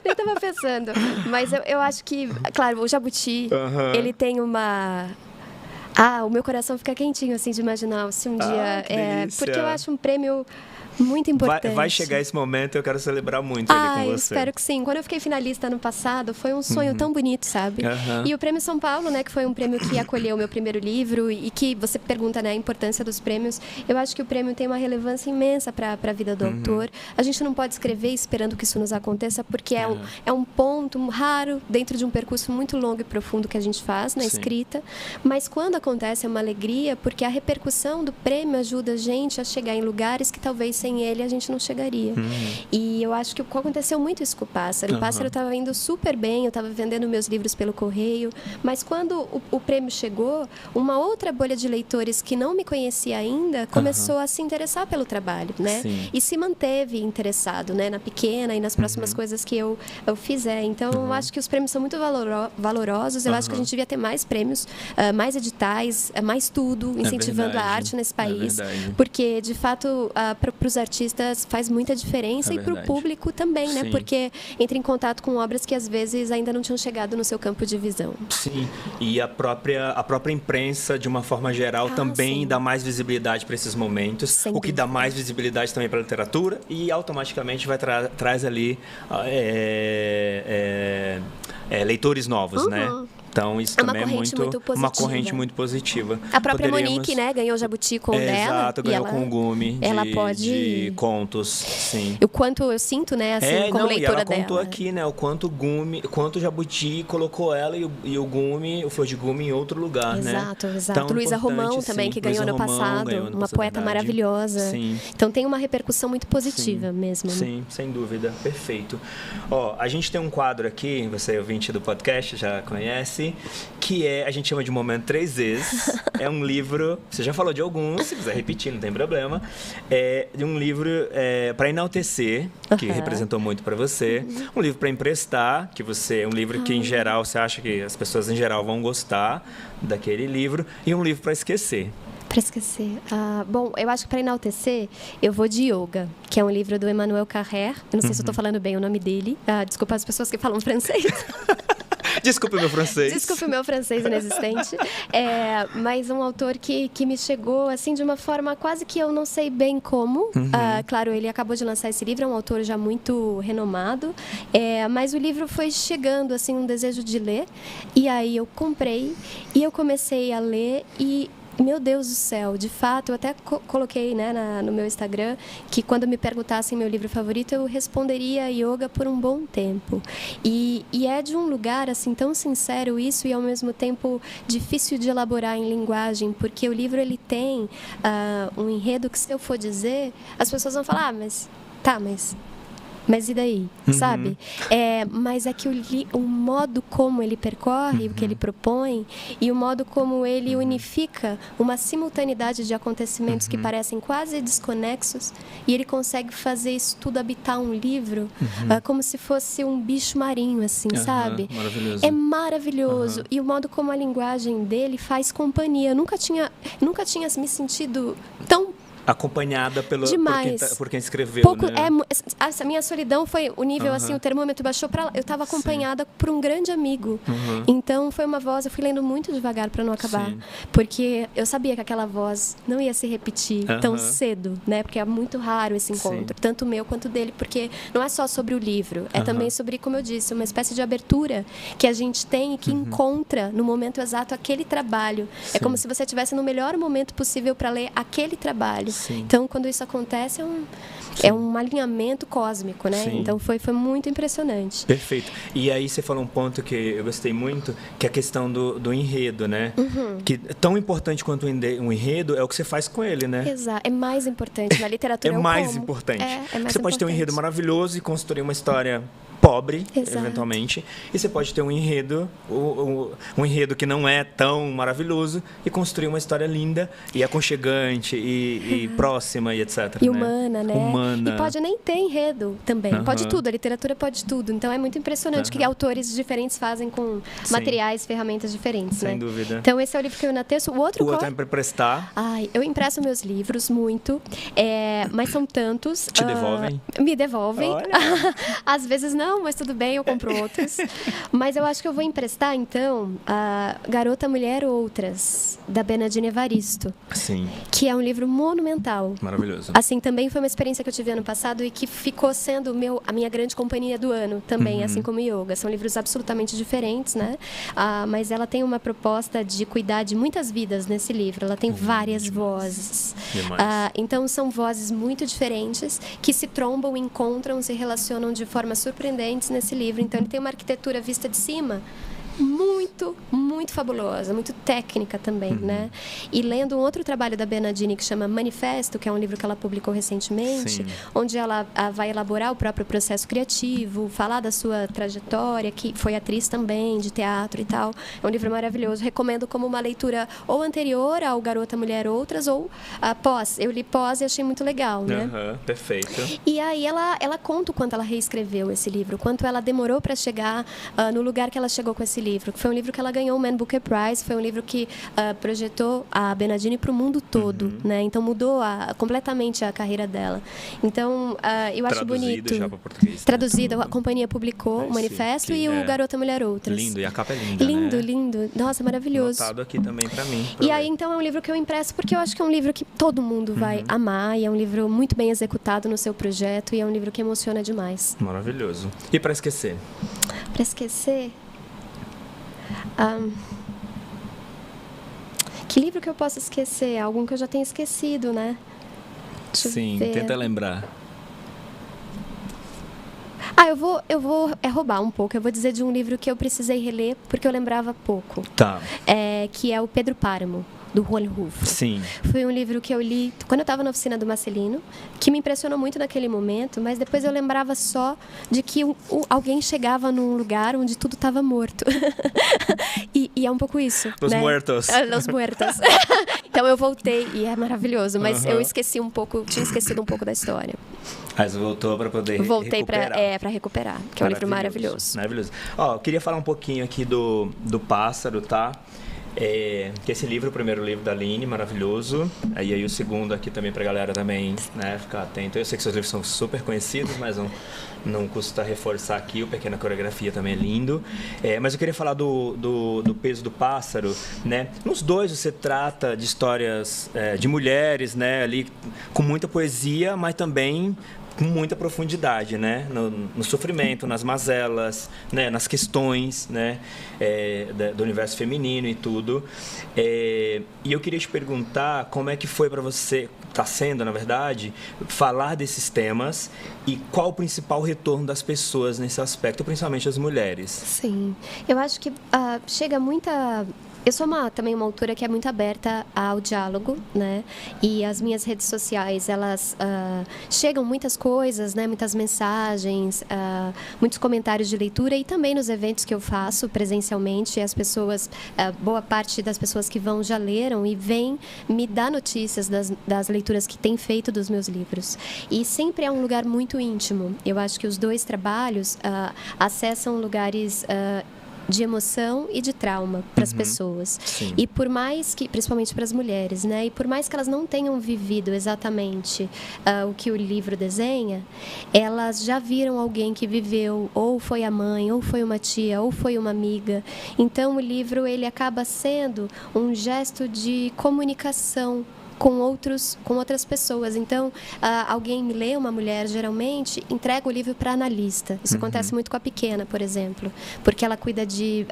Nem tava pensando. Mas eu acho que, claro, o Jabuti, ele tem uma... o meu coração fica quentinho, assim, de imaginar se um dia... porque eu acho um prêmio... muito importante. Vai chegar esse momento, eu quero celebrar muito ele com você. Espero que sim. Quando eu fiquei finalista ano passado, foi um sonho tão bonito, sabe? E o Prêmio São Paulo, né, que foi um prêmio que acolheu o meu primeiro livro e que você pergunta, né, a importância dos prêmios. Eu acho que o prêmio tem uma relevância imensa para a vida do autor. A gente não pode escrever esperando que isso nos aconteça, porque é um ponto raro dentro de um percurso muito longo e profundo que a gente faz na escrita. Mas quando acontece é uma alegria, porque a repercussão do prêmio ajuda a gente a chegar em lugares que talvez sem ele a gente não chegaria. E eu acho que aconteceu muito isso com o Pássaro. O Pássaro estava indo super bem, eu estava vendendo meus livros pelo correio, mas quando o prêmio chegou, uma outra bolha de leitores que não me conhecia ainda começou a se interessar pelo trabalho, né? Sim. E se manteve interessado, né, na Pequena e nas próximas coisas que eu fizer. Então, eu acho que os prêmios são muito valorosos. Eu acho que a gente devia ter mais prêmios, mais editais, mais tudo, incentivando a arte nesse país. Porque, de fato, para os artistas faz muita diferença e para o público também, né? Porque entra em contato com obras que às vezes ainda não tinham chegado no seu campo de visão. Sim, e a própria imprensa, de uma forma geral, também dá mais visibilidade para esses momentos, o que dá mais visibilidade também para a literatura e automaticamente traz ali leitores novos, né? Então, isso também é uma corrente muito positiva. A própria Monique, né, ganhou o Jabuti com dela. Exato, ganhou com o Gumi de contos, sim. O quanto eu sinto, né, assim, como leitora dela. Ela contou aqui, né, o quanto o Jabuti colocou ela e o Gumi, o Flor de Gumi, em outro lugar, né? Exato. Então, Luísa Romão também, que ganhou no passado, uma poeta maravilhosa. Sim. Então, tem uma repercussão muito positiva mesmo. Sim, sem dúvida. Perfeito. A gente tem um quadro aqui, você ouvinte do podcast, já conhece, que a gente chama de Momento 3 vezes. É um livro, você já falou de alguns, se quiser repetir, não tem problema. De um livro para enaltecer, que representou muito para você. Um livro para emprestar, um livro que em geral você acha que as pessoas em geral vão gostar daquele livro. E um livro para esquecer. Para esquecer. Bom, eu acho que para enaltecer, eu vou de Yoga, que é um livro do Emmanuel Carrère. Eu não sei se eu estou falando bem o nome dele. Desculpa as pessoas que falam francês. Desculpe o meu francês. Desculpe o meu francês inexistente. Mas um autor que me chegou assim de uma forma quase que eu não sei bem como. Claro, ele acabou de lançar esse livro, é um autor já muito renomado. Mas o livro foi chegando, assim, um desejo de ler. E aí eu comprei e eu comecei a ler e... Meu Deus do céu, de fato, eu até coloquei, né, no meu Instagram que quando me perguntassem meu livro favorito, eu responderia Yoga por um bom tempo. E é de um lugar assim tão sincero isso e ao mesmo tempo difícil de elaborar em linguagem, porque o livro ele tem um enredo que se eu for dizer, as pessoas vão falar, mas e daí, sabe? Mas é que o modo como ele percorre, o que ele propõe, e o modo como ele unifica uma simultaneidade de acontecimentos que parecem quase desconexos, e ele consegue fazer isso tudo habitar um livro como se fosse um bicho marinho, assim, sabe? Maravilhoso. É maravilhoso. E o modo como a linguagem dele faz companhia. Eu nunca tinha me sentido tão acompanhada por quem escreveu, pouco, né? A minha solidão foi o nível, assim, o termômetro baixou para lá. Eu estava acompanhada por um grande amigo. Então, foi uma voz, eu fui lendo muito devagar para não acabar. Sim. Porque eu sabia que aquela voz não ia se repetir tão cedo, né? Porque é muito raro esse encontro, tanto meu quanto dele, porque não é só sobre o livro, é também sobre, como eu disse, uma espécie de abertura que a gente tem e que encontra no momento exato aquele trabalho. Sim. É como se você estivesse no melhor momento possível para ler aquele trabalho. Sim. Então, quando isso acontece, é um alinhamento cósmico, né? Sim. Então, foi muito impressionante. Perfeito. E aí você falou um ponto que eu gostei muito, que é a questão do enredo, né? Que tão importante quanto um enredo é o que você faz com ele, né? Exato. É mais importante. Na literatura é mais como. Importante. Você pode ter um enredo maravilhoso e construir uma história pobre, Exato. Eventualmente, e você pode ter um enredo que não é tão maravilhoso e construir uma história linda e aconchegante e próxima e etc. E humana, né? Humana. E pode nem ter enredo também. Pode tudo, a literatura pode tudo. Então é muito impressionante que autores diferentes fazem com materiais, ferramentas diferentes, Sem né? dúvida. Então esse é o livro que eu inateço. O outro é para emprestar. Eu impresso meus livros muito, mas são tantos. Te devolvem? Me devolvem. Olha. Às vezes não, mas tudo bem, eu compro outros. Mas eu acho que eu vou emprestar, então, a Garota, Mulher, Outras, da Bernardina Evaristo. Sim. Que é um livro monumental. Maravilhoso. Assim, também foi uma experiência que eu tive ano passado e que ficou sendo a minha grande companhia do ano também, assim como Yoga. São livros absolutamente diferentes, né? Mas ela tem uma proposta de cuidar de muitas vidas nesse livro. Ela tem várias vozes. Então, são vozes muito diferentes que se trombam, encontram, se relacionam de forma surpreendente nesse livro. Então, ele tem uma arquitetura vista de cima muito, muito fabulosa, muito técnica também, né? E lendo um outro trabalho da Bernardini que chama Manifesto, que é um livro que ela publicou recentemente, onde ela vai elaborar o próprio processo criativo, falar da sua trajetória, que foi atriz também, de teatro e tal. É um livro maravilhoso. Recomendo como uma leitura ou anterior ao Garota, Mulher, Outras, ou pós. Eu li pós e achei muito legal, né? Perfeito. E aí ela conta o quanto ela reescreveu esse livro, o quanto ela demorou para chegar no lugar que ela chegou com esse livro. Foi um livro que ela ganhou o Man Booker Prize, foi um livro que projetou a Bernardini para o mundo todo, né? Então mudou completamente a carreira dela. Então, eu acho bonito. Já para português. Traduzido, a companhia publicou o Manifesto e o Garota, Mulher, Outras. Lindo, e a capa é linda, lindo, né? Lindo. Nossa, maravilhoso. Anotado aqui também para mim. E aí, então, é um livro que eu impresso porque eu acho que é um livro que todo mundo vai amar e é um livro muito bem executado no seu projeto e é um livro que emociona demais. Maravilhoso. E para esquecer? Para esquecer? Que livro que eu posso esquecer? Algum que eu já tenha esquecido, né? Sim, tenta lembrar. Eu vou roubar um pouco. Eu vou dizer de um livro que eu precisei reler porque eu lembrava pouco. Tá. Que é o Pedro Páramo, do Juan Rulfo. Sim. Foi um livro que eu li quando eu estava na oficina do Marcelino, que me impressionou muito naquele momento, mas depois eu lembrava só de que alguém chegava num lugar onde tudo estava morto. e é um pouco isso. Los né? muertos. Los muertos. Então eu voltei e é maravilhoso, mas eu esqueci um pouco, tinha esquecido um pouco da história. Mas voltou para poder Voltei recuperar. Para recuperar, que é um livro maravilhoso. Maravilhoso. Eu queria falar um pouquinho aqui do Pássaro, tá? Que esse livro, o primeiro livro da Aline, maravilhoso. Aí o segundo aqui também pra galera também, né, ficar atento. Eu sei que seus livros são super conhecidos, mas não custa reforçar aqui. O Pequena Coreografia também é lindo. Mas eu queria falar do Peso do Pássaro, né? Nos dois você trata de histórias de mulheres, né, ali com muita poesia, mas também com muita profundidade, né? No sofrimento, nas mazelas, né? Nas questões, né? Do universo feminino e tudo. E eu queria te perguntar como é que foi para você, está sendo, na verdade, falar desses temas e qual o principal retorno das pessoas nesse aspecto, principalmente as mulheres. Sim, eu acho que chega muita... Eu sou também uma autora que é muito aberta ao diálogo, né? E as minhas redes sociais, elas chegam muitas coisas, né? Muitas mensagens, muitos comentários de leitura e também nos eventos que eu faço presencialmente, as pessoas, boa parte das pessoas que vão já leram e vêm me dar notícias das leituras que têm feito dos meus livros. E sempre é um lugar muito íntimo. Eu acho que os dois trabalhos acessam lugares de emoção e de trauma para as pessoas. Sim. E por mais que, principalmente para as mulheres, né? E por mais que elas não tenham vivido exatamente o que o livro desenha, elas já viram alguém que viveu, ou foi a mãe, ou foi uma tia, ou foi uma amiga. Então o livro ele acaba sendo um gesto de comunicação com outras pessoas. Então, alguém me lê, uma mulher, geralmente, entrega o livro para analista. Isso acontece muito com a pequena, por exemplo, porque ela cuida de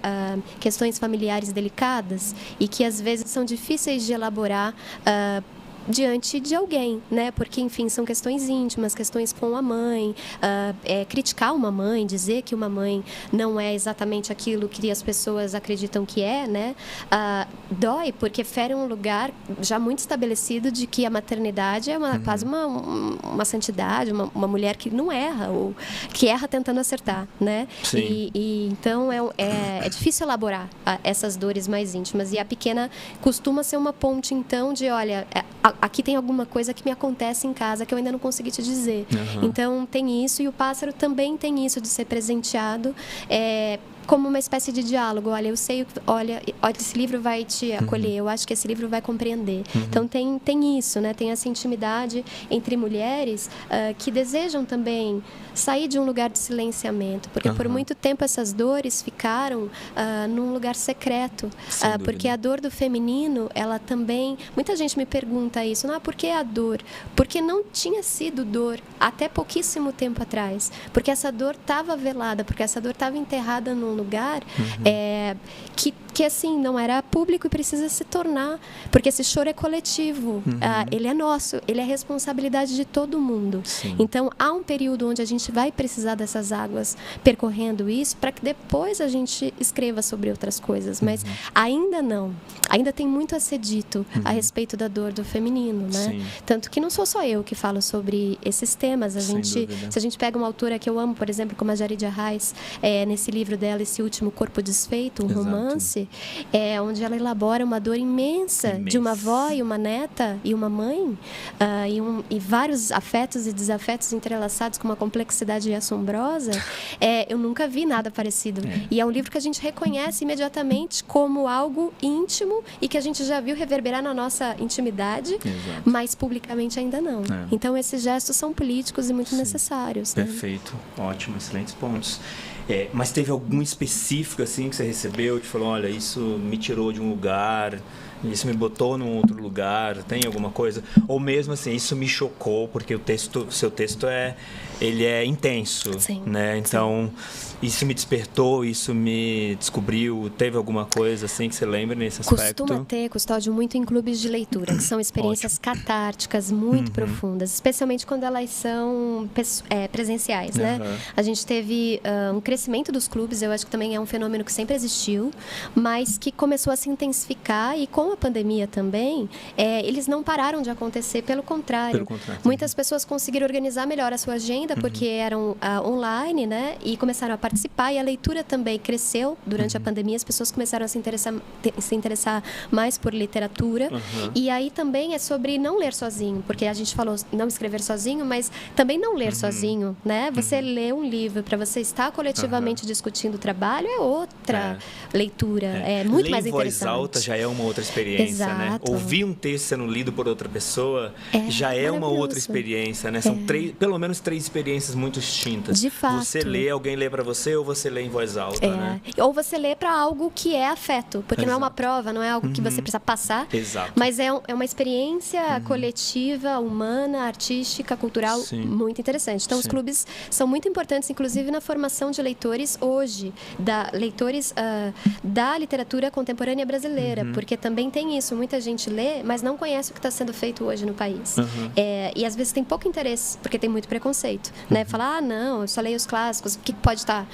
questões familiares delicadas e que, às vezes, são difíceis de elaborar diante de alguém, né? Porque, enfim, são questões íntimas, questões com a mãe, criticar uma mãe, dizer que uma mãe não é exatamente aquilo que as pessoas acreditam que é, né? Dói, porque fere um lugar já muito estabelecido de que a maternidade é quase uma santidade, uma mulher que não erra, ou que erra tentando acertar, né? Sim. E então é difícil elaborar essas dores mais íntimas. E a pequena costuma ser uma ponte, então, de, olha, aqui tem alguma coisa que me acontece em casa que eu ainda não consegui te dizer. Então, tem isso, e o pássaro também tem isso de ser presenteado como uma espécie de diálogo. Olha, eu sei, olha, esse livro vai te acolher, eu acho que esse livro vai compreender. Então, tem isso, né? Tem essa intimidade entre mulheres que desejam também sair de um lugar de silenciamento, porque por muito tempo essas dores ficaram num lugar secreto, porque a dor do feminino, ela também... Muita gente me pergunta isso, por que a dor? Porque não tinha sido dor até pouquíssimo tempo atrás, porque essa dor estava velada, porque essa dor estava enterrada num lugar que assim, não era público e precisa se tornar, porque esse choro é coletivo, ele é nosso, ele é responsabilidade de todo mundo. Sim. Então, há um período onde a gente vai precisar dessas águas percorrendo isso, para que depois a gente escreva sobre outras coisas, mas ainda não, ainda tem muito a ser dito a respeito da dor do feminino, né? Sim. Tanto que não sou só eu que falo sobre esses temas, se a gente pega uma autora que eu amo, por exemplo, como a Jaridia Reis, nesse livro dela, Esse Último Corpo Desfeito, um romance, onde ela elabora uma dor imensa de uma avó e uma neta e uma mãe, e vários afetos e desafetos entrelaçados com uma complexidade assombrosa. Eu nunca vi nada parecido. E é um livro que a gente reconhece imediatamente como algo íntimo e que a gente já viu reverberar na nossa intimidade, mas publicamente ainda não. Então, esses gestos são políticos e muito necessários. Perfeito. Ótimo, excelentes pontos. Mas teve algum específico assim que você recebeu, que falou, olha, isso me tirou de um lugar, isso me botou num outro lugar, tem alguma coisa? Ou mesmo assim, isso me chocou, porque o seu texto ele é intenso, né? Então, isso me despertou, isso me descobriu, teve alguma coisa assim que você lembra nesse aspecto? Costuma ter, Custódio, muito em clubes de leitura, que são experiências catárticas muito profundas, especialmente quando elas são presenciais, né? A gente teve um crescimento dos clubes, eu acho que também é um fenômeno que sempre existiu, mas que começou a se intensificar, e com a pandemia também, eles não pararam de acontecer, pelo contrário. Muitas pessoas conseguiram organizar melhor a sua agenda, porque eram online, né? E começaram a participar, e a leitura também cresceu durante a pandemia, as pessoas começaram a se interessar mais por literatura, e aí também é sobre não ler sozinho, porque a gente falou não escrever sozinho, mas também não ler sozinho, né? Você lê um livro para você estar coletivamente discutindo o trabalho é outra leitura, é muito mais interessante. Ler em voz alta já é uma outra experiência, né? Ouvir um texto sendo lido por outra pessoa já é uma outra experiência, né? São pelo menos três experiências muito distintas. De fato. Você lê, alguém lê para você, ou você lê em voz alta, né? Ou você lê para algo que é afeto, porque não é uma prova, não é algo que você precisa passar, mas é uma experiência coletiva, humana, artística, cultural, muito interessante. Então, os clubes são muito importantes, inclusive na formação de leitores hoje, leitores da literatura contemporânea brasileira, porque também tem isso, muita gente lê, mas não conhece o que está sendo feito hoje no país. E às vezes tem pouco interesse, porque tem muito preconceito, né? Falar, não, eu só leio os clássicos, o que pode estar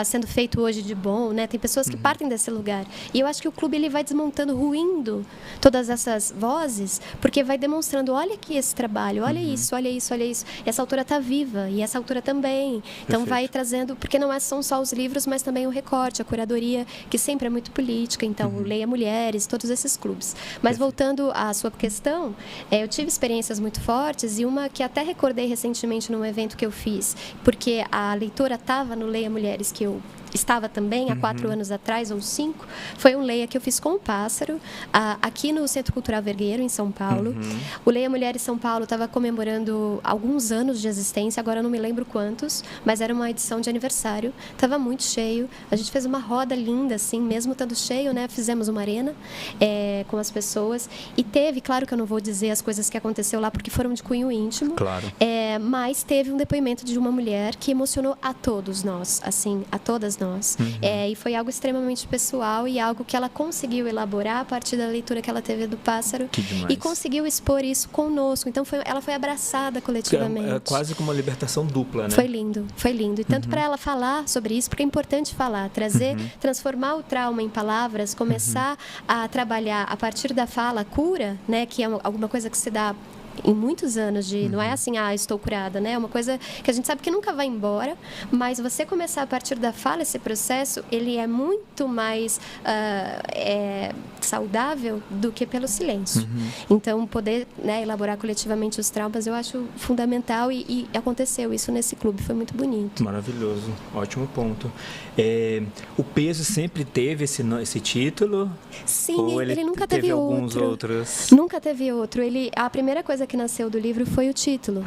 sendo feito hoje de bom, né? Tem pessoas que partem desse lugar. E eu acho que o clube ele vai desmontando, ruindo todas essas vozes, porque vai demonstrando, olha aqui esse trabalho, olha isso, olha isso, olha isso. Essa autora está viva, e essa autora também. Então vai trazendo, porque não são só os livros, mas também o recorte, a curadoria, que sempre é muito política. Então, Leia Mulheres, todos esses clubes. Mas voltando à sua questão, eu tive experiências muito fortes, e uma que até recordei recentemente num evento que eu fiz, porque a leitora estava no Leia Mulheres que eu estava também há 4 anos atrás, ou 5, foi um Leia que eu fiz com o Pássaro, aqui no Centro Cultural Vergueiro, em São Paulo. O Leia Mulheres São Paulo estava comemorando alguns anos de existência, agora eu não me lembro quantos, mas era uma edição de aniversário, estava muito cheio, a gente fez uma roda linda, assim, mesmo estando cheio, né? Fizemos uma arena com as pessoas, e teve, claro que eu não vou dizer as coisas que aconteceu lá, porque foram de cunho íntimo, claro. Mas teve um depoimento de uma mulher que emocionou a todos nós, assim, a todas nós. E foi algo extremamente pessoal e algo que ela conseguiu elaborar a partir da leitura que ela teve do Pássaro e conseguiu expor isso conosco. Então, ela foi abraçada coletivamente. É quase como uma libertação dupla, né? Foi lindo, foi lindo. E tanto para ela falar sobre isso, porque é importante falar, trazer, transformar o trauma em palavras, começar a trabalhar a partir da fala a cura, né, que é alguma coisa que se dá em muitos anos de, não é assim, estou curada, né? É uma coisa que a gente sabe que nunca vai embora, mas você começar a partir da fala, esse processo, ele é muito mais saudável do que pelo silêncio. Então, poder, né, elaborar coletivamente os traumas, eu acho fundamental e aconteceu isso nesse clube, foi muito bonito. Maravilhoso, ótimo ponto. O Peso sempre teve esse título? Sim, ou ele nunca teve alguns outro. outros? Nunca teve outro. A primeira coisa que nasceu do livro foi o título.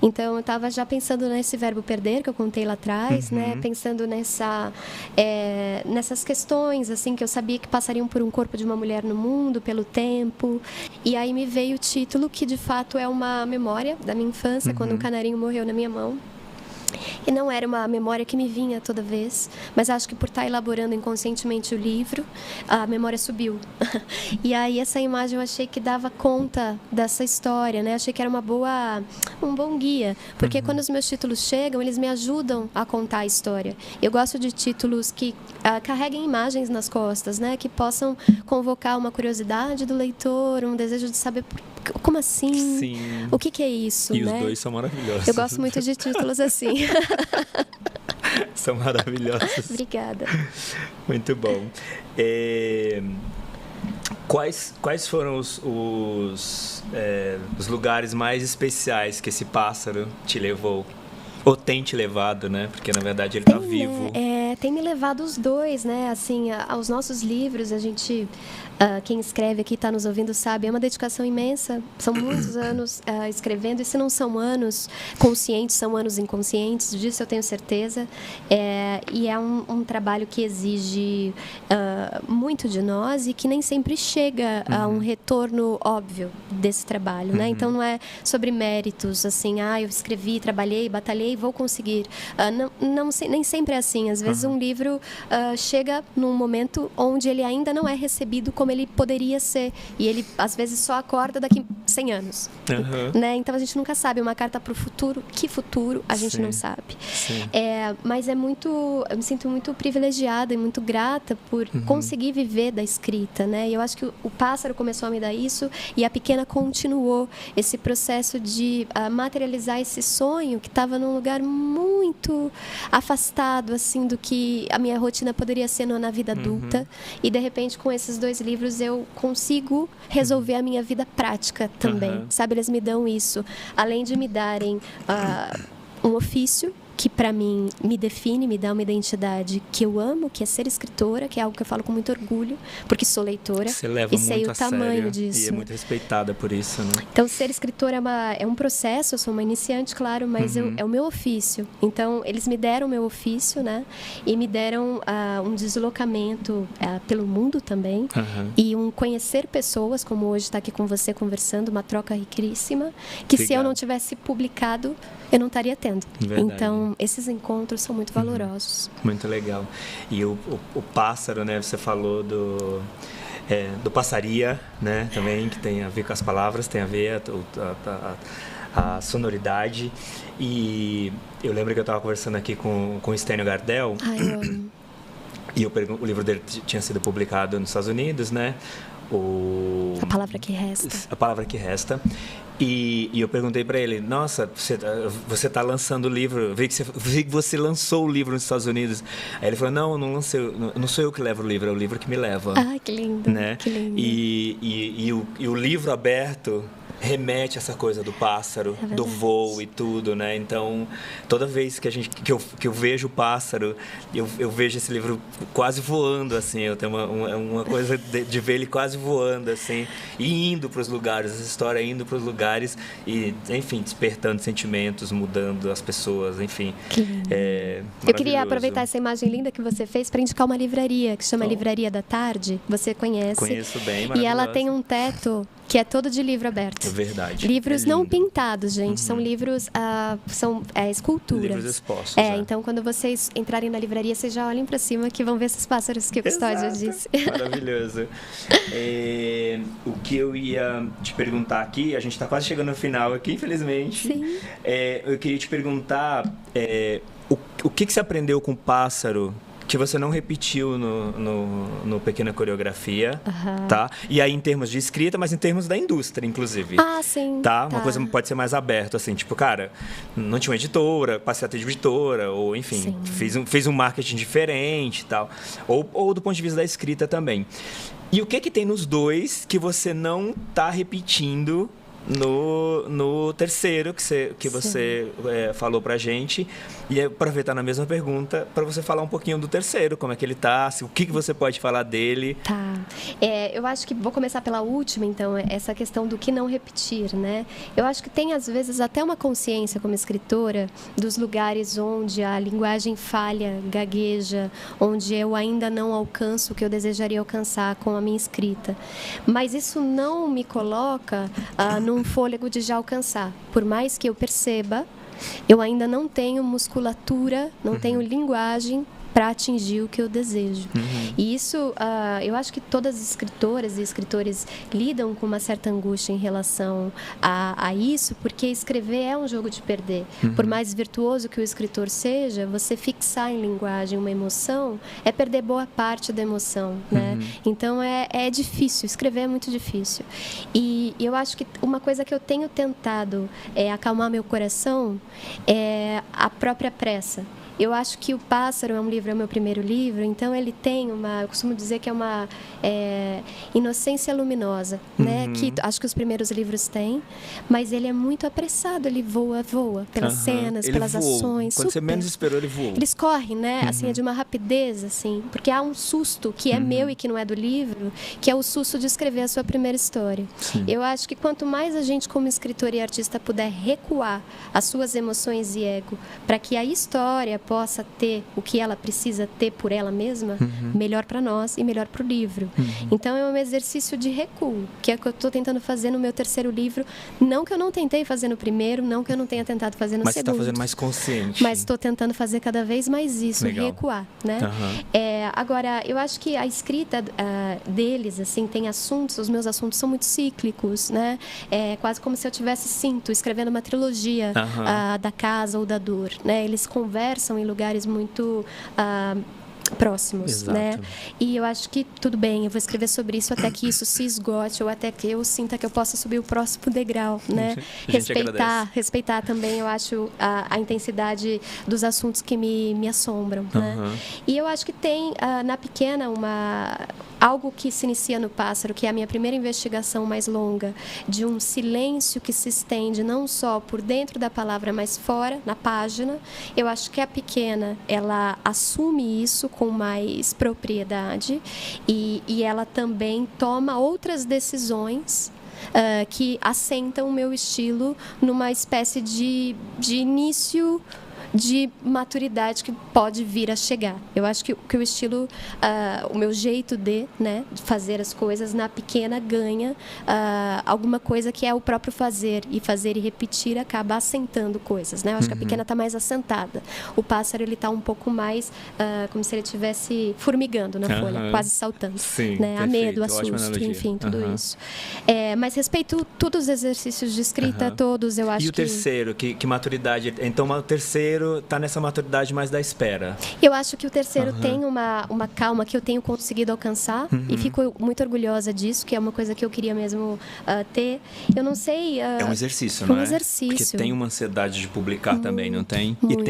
Então, eu estava já pensando nesse verbo perder, que eu contei lá atrás, né? Pensando nessas questões, assim, que eu sabia que passariam por um corpo de uma mulher no mundo, pelo tempo. E aí me veio o título, que de fato é uma memória da minha infância, quando um canarinho morreu na minha mão. E não era uma memória que me vinha toda vez, mas acho que por estar elaborando inconscientemente o livro, a memória subiu. E aí essa imagem eu achei que dava conta dessa história, né? Achei que era um bom guia, porque quando os meus títulos chegam, eles me ajudam a contar a história. Eu gosto de títulos que carreguem imagens nas costas, né? Que possam convocar uma curiosidade do leitor, um desejo de saber como assim? Sim. O que é isso? E né? os dois são maravilhosos. Eu gosto muito de títulos assim. São maravilhosos. Obrigada. Muito bom. Quais foram os lugares mais especiais que esse pássaro te levou? Ou tem te levado, né? Porque, na verdade, ele está vivo. Tem me levado os dois, né? Assim, aos nossos livros, a gente... quem escreve aqui, está nos ouvindo, sabe, é uma dedicação imensa. São muitos anos escrevendo, e se não são anos conscientes, são anos inconscientes, disso eu tenho certeza. E é um trabalho que exige muito de nós e que nem sempre chega a um retorno óbvio desse trabalho, né? Então, não é sobre méritos, assim, eu escrevi, trabalhei, batalhei, vou conseguir. Nem sempre é assim. Às vezes, um livro chega num momento onde ele ainda não é recebido como ele poderia ser. E ele, às vezes, só acorda daqui 100 anos. Né? Então, a gente nunca sabe. Uma carta para o futuro. Que futuro? A gente não sabe. Mas eu me sinto muito privilegiada e muito grata por conseguir viver da escrita. Né? E eu acho que o Pássaro começou a me dar isso e a Pequena continuou esse processo de materializar esse sonho que estava num lugar muito afastado, assim, do que a minha rotina poderia ser na vida adulta. E, de repente, com esses 2 livros, eu consigo resolver a minha vida prática também. Sabe, eles me dão isso. Além de me darem um ofício que, para mim, me define, me dá uma identidade que eu amo, que é ser escritora, que é algo que eu falo com muito orgulho, porque sou leitora. Você leva e sei muito o a tamanho sério, disso. E é muito respeitada por isso, né? Então, ser escritora é um processo. Eu sou uma iniciante, claro, mas é o meu ofício. Então, eles me deram o meu ofício, né? E me deram um deslocamento pelo mundo também. E um conhecer pessoas, como hoje está aqui com você conversando, uma troca riquíssima, que se eu não tivesse publicado, eu não estaria tendo. Verdade. Então, esses encontros são muito valorosos. Muito legal. E o pássaro, né? Você falou do passaria, né? Também, que tem a ver com as palavras, tem a ver a sonoridade. E eu lembro que eu estava conversando aqui com o Stênio Gardel. Eu amo. E o livro dele tinha sido publicado nos Estados Unidos, né? A Palavra que Resta. A Palavra que Resta. E eu perguntei para ele, nossa, você está lançando o livro, eu vi que você lançou o livro nos Estados Unidos. Aí ele falou, não, eu não lancei, não sou eu que levo o livro, é o livro que me leva. Que lindo, né? que lindo. E o livro aberto remete a essa coisa do pássaro, do voo e tudo, né? Então, toda vez que eu vejo o pássaro, eu vejo esse livro quase voando, assim. Eu tenho uma coisa de ver ele quase voando, assim, e indo para os lugares, essa história indo para os lugares e, enfim, despertando sentimentos, mudando as pessoas, enfim. Eu queria aproveitar essa imagem linda que você fez para indicar uma livraria que chama Livraria da Tarde. Você conhece? Conheço bem, e ela tem um teto que é todo de livro aberto. É verdade. Livros não pintados, gente. São livros, são esculturas. Livros expostos. Então quando vocês entrarem na livraria, vocês já olhem para cima que vão ver esses pássaros que o Custódio disse. Maravilhoso. O que eu ia te perguntar aqui, a gente está quase chegando no final aqui, infelizmente. Sim. Eu queria te perguntar o que você aprendeu com o pássaro que você não repetiu no Pequena Coreografia, tá? E aí em termos de escrita, mas em termos da indústria, inclusive. Sim. Tá? Uma coisa pode ser mais aberta, assim, tipo, cara, não tinha uma editora, passei a ter editora, ou enfim, fiz um marketing diferente e tal. Ou do ponto de vista da escrita também. E o que tem nos dois que você não tá repetindo no terceiro que você falou pra gente, e aproveitar na mesma pergunta para você falar um pouquinho do terceiro, como é que ele tá, o que você pode falar dele. Tá. Eu acho que vou começar pela última, então, essa questão do que não repetir, né? Eu acho que tem, às vezes, até uma consciência como escritora dos lugares onde a linguagem falha, gagueja, onde eu ainda não alcanço o que eu desejaria alcançar com a minha escrita. Mas isso não me coloca num fôlego de já alcançar. Por mais que eu perceba, eu ainda não tenho musculatura, não tenho linguagem para atingir o que eu desejo. E isso, eu acho que todas as escritoras e escritores lidam com uma certa angústia em relação a isso, porque escrever é um jogo de perder. Por mais virtuoso que o escritor seja, você fixar em linguagem uma emoção é perder boa parte da emoção, né? Então, é difícil, escrever é muito difícil. E eu acho que uma coisa que eu tenho tentado acalmar meu coração é a própria pressa. Eu acho que O Pássaro é o meu primeiro livro, então ele tem eu costumo dizer que é uma inocência luminosa, né? Que acho que os primeiros livros têm, mas ele é muito apressado, ele voa pelas cenas, ele pelas ações. Quando você menos esperou, ele voou. Eles correm, né? Assim, é de uma rapidez, assim, porque há um susto que é meu e que não é do livro, que é o susto de escrever a sua primeira história. Eu acho que quanto mais a gente, como escritor e artista, puder recuar as suas emoções e ego para que a história possa ter o que ela precisa ter por ela mesma, melhor para nós e melhor para o livro. Então, é um exercício de recuo, que é o que eu estou tentando fazer no meu terceiro livro. Não que eu não tentei fazer no primeiro, não que eu não tenha tentado fazer no segundo. Mas você está fazendo mais consciente. Mas estou tentando fazer cada vez mais isso, recuar, né? Agora, eu acho que a escrita deles, assim, tem assuntos, os meus assuntos são muito cíclicos, né? É quase como se eu tivesse escrevendo uma trilogia da casa ou da dor, né? Eles conversam em lugares muito próximos, né? E eu acho que tudo bem, eu vou escrever sobre isso até que isso se esgote ou até que eu sinta que eu possa subir o próximo degrau, né? Respeitar também, eu acho, a intensidade dos assuntos que me assombram, né? E eu acho que tem na Pequena algo que se inicia no Pássaro, que é a minha primeira investigação mais longa, de um silêncio que se estende não só por dentro da palavra, mas fora, na página. Eu acho que a Pequena, ela assume isso com mais propriedade e ela também toma outras decisões que assentam o meu estilo numa espécie de início de maturidade que pode vir a chegar. Eu acho que o estilo, o meu jeito de fazer as coisas na Pequena ganha alguma coisa que é o próprio fazer e repetir acaba assentando coisas, né? Eu acho que a Pequena está mais assentada. O Pássaro, ele está um pouco mais como se ele estivesse formigando na folha, quase saltando. Sim, né? A medo, a susto, enfim, tudo isso. Mas respeito todos os exercícios de escrita, todos, eu acho que... E o terceiro, que maturidade? Então, o terceiro terceiro tá nessa maturidade mais da espera. Eu acho que o terceiro tem uma calma que eu tenho conseguido alcançar e fico muito orgulhosa disso, que é uma coisa que eu queria mesmo ter. Eu não sei... é um exercício, não é? Um exercício. Porque tem uma ansiedade de publicar também, não tem? Muito.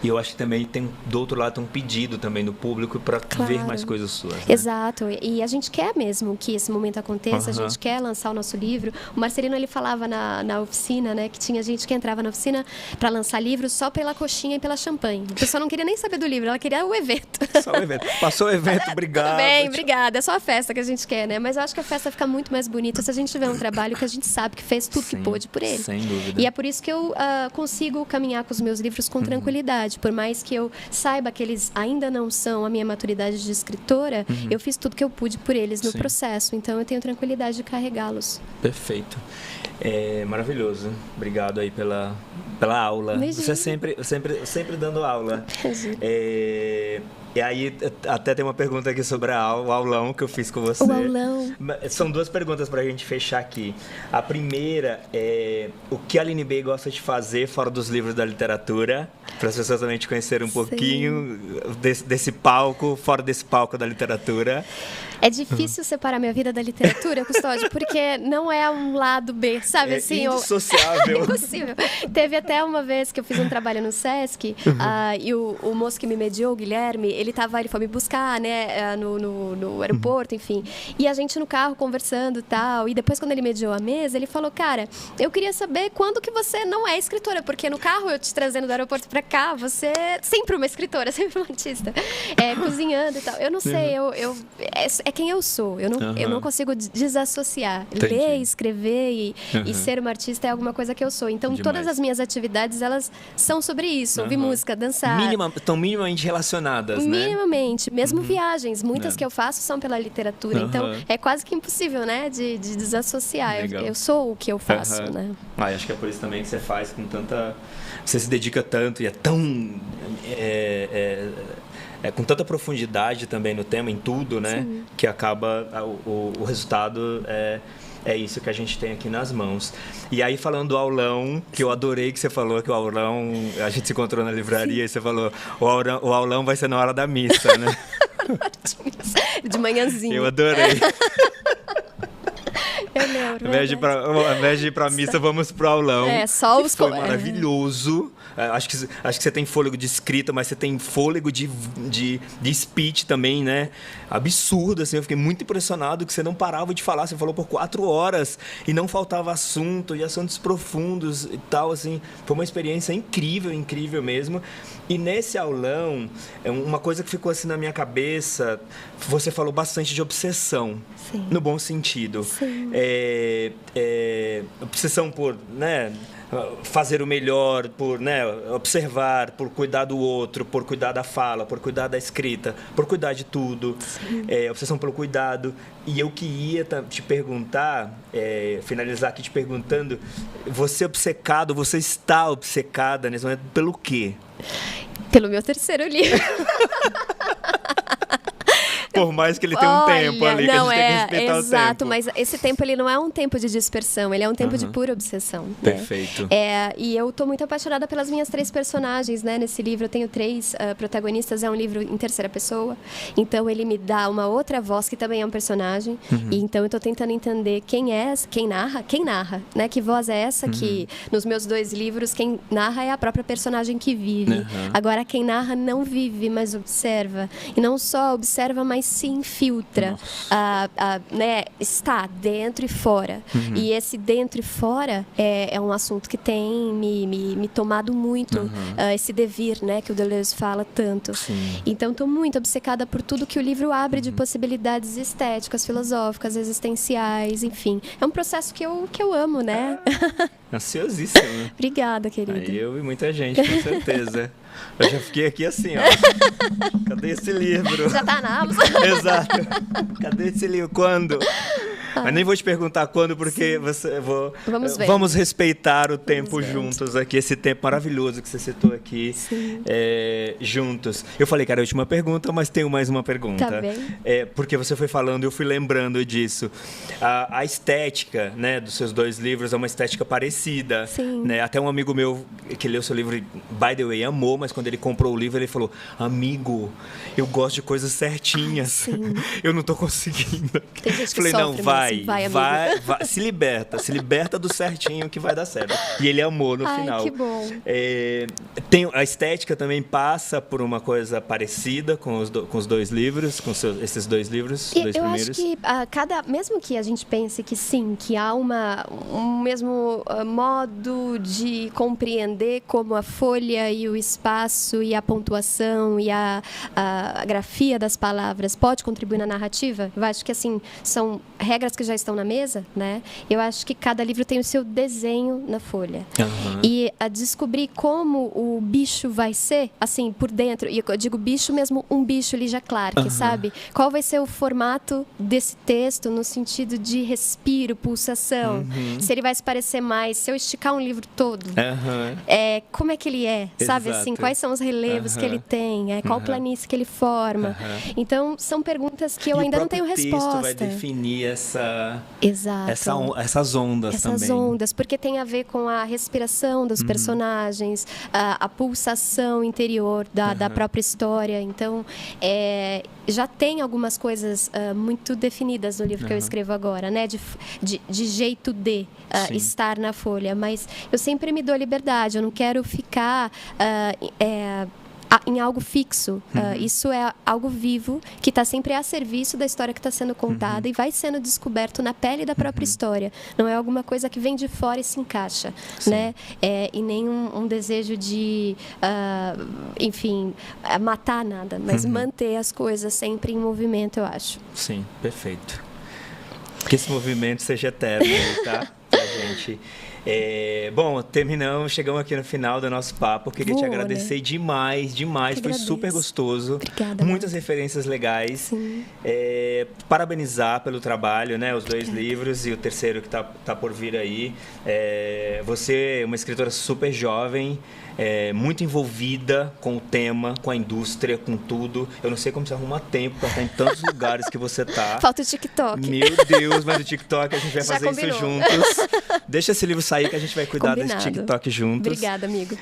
E eu acho que também tem, do outro lado, tem um pedido também do público para ver mais coisas suas, né? Exato. E a gente quer mesmo que esse momento aconteça, a gente quer lançar o nosso livro. O Marcelino, ele falava na oficina, né, que tinha gente que entrava na oficina para lançar livros só pela coxinha e pela champanhe. A pessoa não queria nem saber do livro, ela queria o evento. Só o evento. Passou o evento, obrigado. Tudo bem, obrigada. É só a festa que a gente quer, né? Mas eu acho que a festa fica muito mais bonita se a gente tiver um trabalho que a gente sabe que fez tudo que pôde por ele. Sem dúvida. E é por isso que eu consigo caminhar com os meus livros com tranquilidade. Por mais que eu saiba que eles ainda não são a minha maturidade de escritora, eu fiz tudo que eu pude por eles no processo. Então eu tenho tranquilidade de carregá-los. Perfeito. Maravilhoso. Obrigado aí pela aula. Imagina. Você sempre dando aula. E aí, até tem uma pergunta aqui sobre o aulão que eu fiz com você. O aulão. São duas perguntas pra gente fechar aqui. A primeira é o que a Aline Bey gosta de fazer fora dos livros da literatura, para as pessoas também te conhecerem um pouquinho desse palco, fora desse palco da literatura. É difícil separar minha vida da literatura, Custódio, porque não é um lado B, sabe? Assim, indissociável. É impossível. Teve até uma vez que eu fiz um trabalho no Sesc, e o moço que me mediou, o Guilherme, ele foi me buscar, né, no aeroporto, enfim. E a gente no carro conversando e tal. E depois, quando ele mediou a mesa, ele falou, cara, eu queria saber quando que você não é escritora, porque no carro, eu te trazendo do aeroporto pra cá, você é sempre uma escritora, sempre uma artista. Cozinhando e tal. Eu não sei, é quem eu sou. Eu não consigo desassociar. Entendi. Ler, escrever e ser uma artista é alguma coisa que eu sou. Então, todas as minhas atividades, elas são sobre isso. Ouvir música, dançar. Estão minimamente relacionadas, né? Minimamente. Mesmo viagens. Muitas que eu faço são pela literatura. Então, é quase que impossível, né? De desassociar. Eu sou o que eu faço, né? Acho que é por isso também que você faz com tanta... Você se dedica tanto e é tão... com tanta profundidade também no tema, em tudo, né? Sim. Que acaba o resultado é isso que a gente tem aqui nas mãos. E aí, falando do aulão, que eu adorei que você falou que o aulão, a gente se encontrou na livraria e você falou, o aulão vai ser na hora da missa, né? De manhãzinho. Eu adorei. Eu lembro. Ao invés de ir pra missa, vamos pro aulão. Só os... Foi maravilhoso. Acho que você tem fôlego de escrita, mas você tem fôlego de speech também, né? Absurdo, assim. Eu fiquei muito impressionado que você não parava de falar. Você falou por 4 horas e não faltava assunto, e assuntos profundos e tal, assim. Foi uma experiência incrível, incrível mesmo. E nesse aulão, uma coisa que ficou assim na minha cabeça, você falou bastante de obsessão. Sim. No bom sentido. Sim. Obsessão por, né, fazer o melhor, por, né, observar, por cuidar do outro, por cuidar da fala, por cuidar da escrita, por cuidar de tudo. Obsessão pelo cuidado. E eu queria te perguntar, finalizar aqui te perguntando, você está obcecada nesse momento pelo quê? Pelo meu terceiro livro. Por mais que ele tenha um tempo ali, que a gente tem que respeitar o tempo. Exato, mas esse tempo ele não é um tempo de dispersão, ele é um tempo de pura obsessão. Né? Perfeito. E eu tô muito apaixonada pelas minhas 3 personagens, né? Nesse livro eu tenho 3 protagonistas, é um livro em terceira pessoa, então ele me dá uma outra voz que também é um personagem, e então eu tô tentando entender quem narra, né? Que voz é essa que nos meus 2 livros quem narra é a própria personagem que vive. Agora quem narra não vive, mas observa, e não só observa, mas se infiltra, né, está dentro e fora. E esse dentro e fora é um assunto que tem me tomado muito, esse devir, né, que o Deleuze fala tanto. Sim. Então, estou muito obcecada por tudo que o livro abre de possibilidades estéticas, filosóficas, existenciais, enfim. É um processo que eu amo, né? Ansiosíssima. Obrigada, querida. Eu e muita gente, com certeza. Eu já fiquei aqui assim, ó. Cadê esse livro? Já tá na Amazon. Exato. Cadê esse livro? Quando? Mas nem vou te perguntar quando, porque vamos respeitar o tempo juntos aqui, esse tempo maravilhoso que você citou aqui, juntos. Eu falei que era a última pergunta, mas tenho mais uma pergunta. Tá bem. Porque você foi falando e eu fui lembrando disso. A estética, né, dos seus 2 livros é uma estética parecida. Sim. Né? Até um amigo meu que leu seu livro, by the way, amou, mas quando ele comprou o livro, ele falou: amigo, eu gosto de coisas certinhas. Eu não tô conseguindo. Tem gente que falei, sofre, não, vai, se liberta do certinho que vai dar certo. E ele amou no final. Que bom. A estética também passa por uma coisa parecida com os 2 livros, com esses 2 livros, eu primeiros. Acho que mesmo que a gente pense que sim, que há um mesmo modo de compreender como a folha e o espaço e a pontuação e a grafia das palavras pode contribuir na narrativa, eu acho que assim, são regras que já estão na mesa, né? Eu acho que cada livro tem o seu desenho na folha. E a descobrir como o bicho vai ser, assim, por dentro, e eu digo bicho mesmo, um bicho Lígia Clark, sabe? Qual vai ser o formato desse texto no sentido de respiro, pulsação? Se ele vai se parecer mais, se eu esticar um livro todo, como é que ele é? Sabe, assim, quais são os relevos que ele tem? Qual planície que ele forma? Então, são perguntas que eu ainda não tenho resposta. O texto vai definir essas ondas também. Essas ondas, porque tem a ver com a respiração dos personagens, a pulsação interior da própria história. Então, já tem algumas coisas muito definidas no livro que eu escrevo agora, né? De jeito de estar na folha. Mas eu sempre me dou liberdade, eu não quero ficar em algo fixo. Isso é algo vivo, que está sempre a serviço da história que está sendo contada e vai sendo descoberto na pele da própria história. Não é alguma coisa que vem de fora e se encaixa, né? E nem um desejo de, enfim, matar nada, mas manter as coisas sempre em movimento, eu acho. Sim, perfeito. Que esse movimento seja eterno, tá? Pra gente. Bom, chegamos aqui no final do nosso papo. Queria te agradecer demais. Foi super gostoso. Obrigada. Muitas referências legais. Parabenizar pelo trabalho, né? Os 2 livros e o terceiro que tá por vir aí. Você é uma escritora super jovem, muito envolvida com o tema, com a indústria, com tudo. Eu não sei como você arruma tempo para estar em tantos lugares que você tá. Falta o TikTok. Meu Deus, mas o TikTok a gente vai fazer isso juntos. Deixa esse livro sair que a gente vai cuidar desse TikTok juntos. Obrigada, amigo.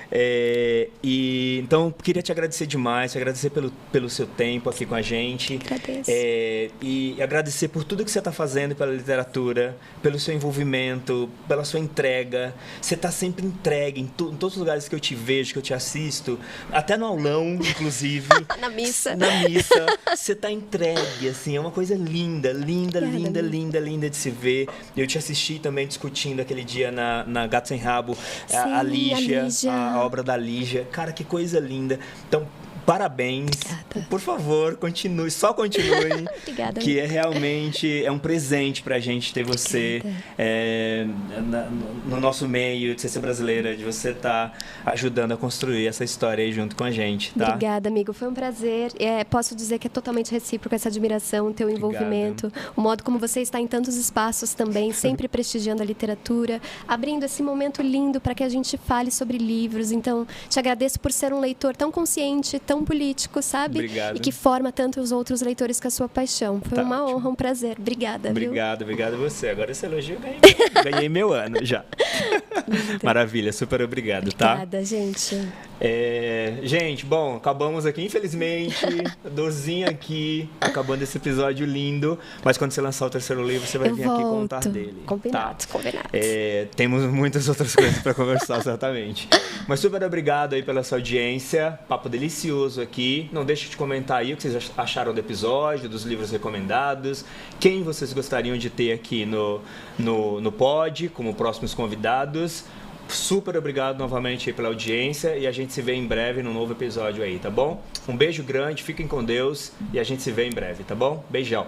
Então, queria te agradecer demais, te agradecer pelo seu tempo aqui com a gente. Agradeço. E agradecer por tudo que você está fazendo pela literatura, pelo seu envolvimento, pela sua entrega. Você está sempre entregue em todos os lugares que eu te vejo, que eu te assisto, até no aulão, inclusive. Na missa. Você está entregue, assim, é uma coisa linda de se ver. Eu te assisti também discutindo aquele dia na Gato Sem Rabo, a Lígia, a obra da Lígia. Cara, que coisa linda. Então, parabéns. Obrigada. Por favor, continue. Obrigada. Que realmente um presente pra gente ter você no nosso meio, de ser brasileira, de você estar ajudando a construir essa história aí junto com a gente, tá? Obrigada, amigo. Foi um prazer. Posso dizer que é totalmente recíproco essa admiração, o teu envolvimento, o modo como você está em tantos espaços também, sempre prestigiando a literatura, abrindo esse momento lindo para que a gente fale sobre livros. Então, te agradeço por ser um leitor tão consciente, tão político, sabe? Obrigado. E que forma tanto os outros leitores com a sua paixão. Foi uma honra, um prazer. Obrigada, obrigado a você. Agora esse elogio eu ganhei meu ano já. Maravilha, super obrigado, tá? Obrigada, gente. Gente, bom, acabamos aqui, infelizmente, dorzinha aqui, acabando esse episódio lindo, mas quando você lançar o terceiro livro, você vai vir aqui contar dele. Combinado. Temos muitas outras coisas para conversar, certamente. Mas super obrigado aí pela sua audiência, papo delicioso aqui. Não deixe de comentar aí o que vocês acharam do episódio, dos livros recomendados, quem vocês gostariam de ter aqui no pod, como próximos convidados. Super obrigado novamente aí pela audiência e a gente se vê em breve num novo episódio aí, tá bom? Um beijo grande, fiquem com Deus e a gente se vê em breve, tá bom? Beijão!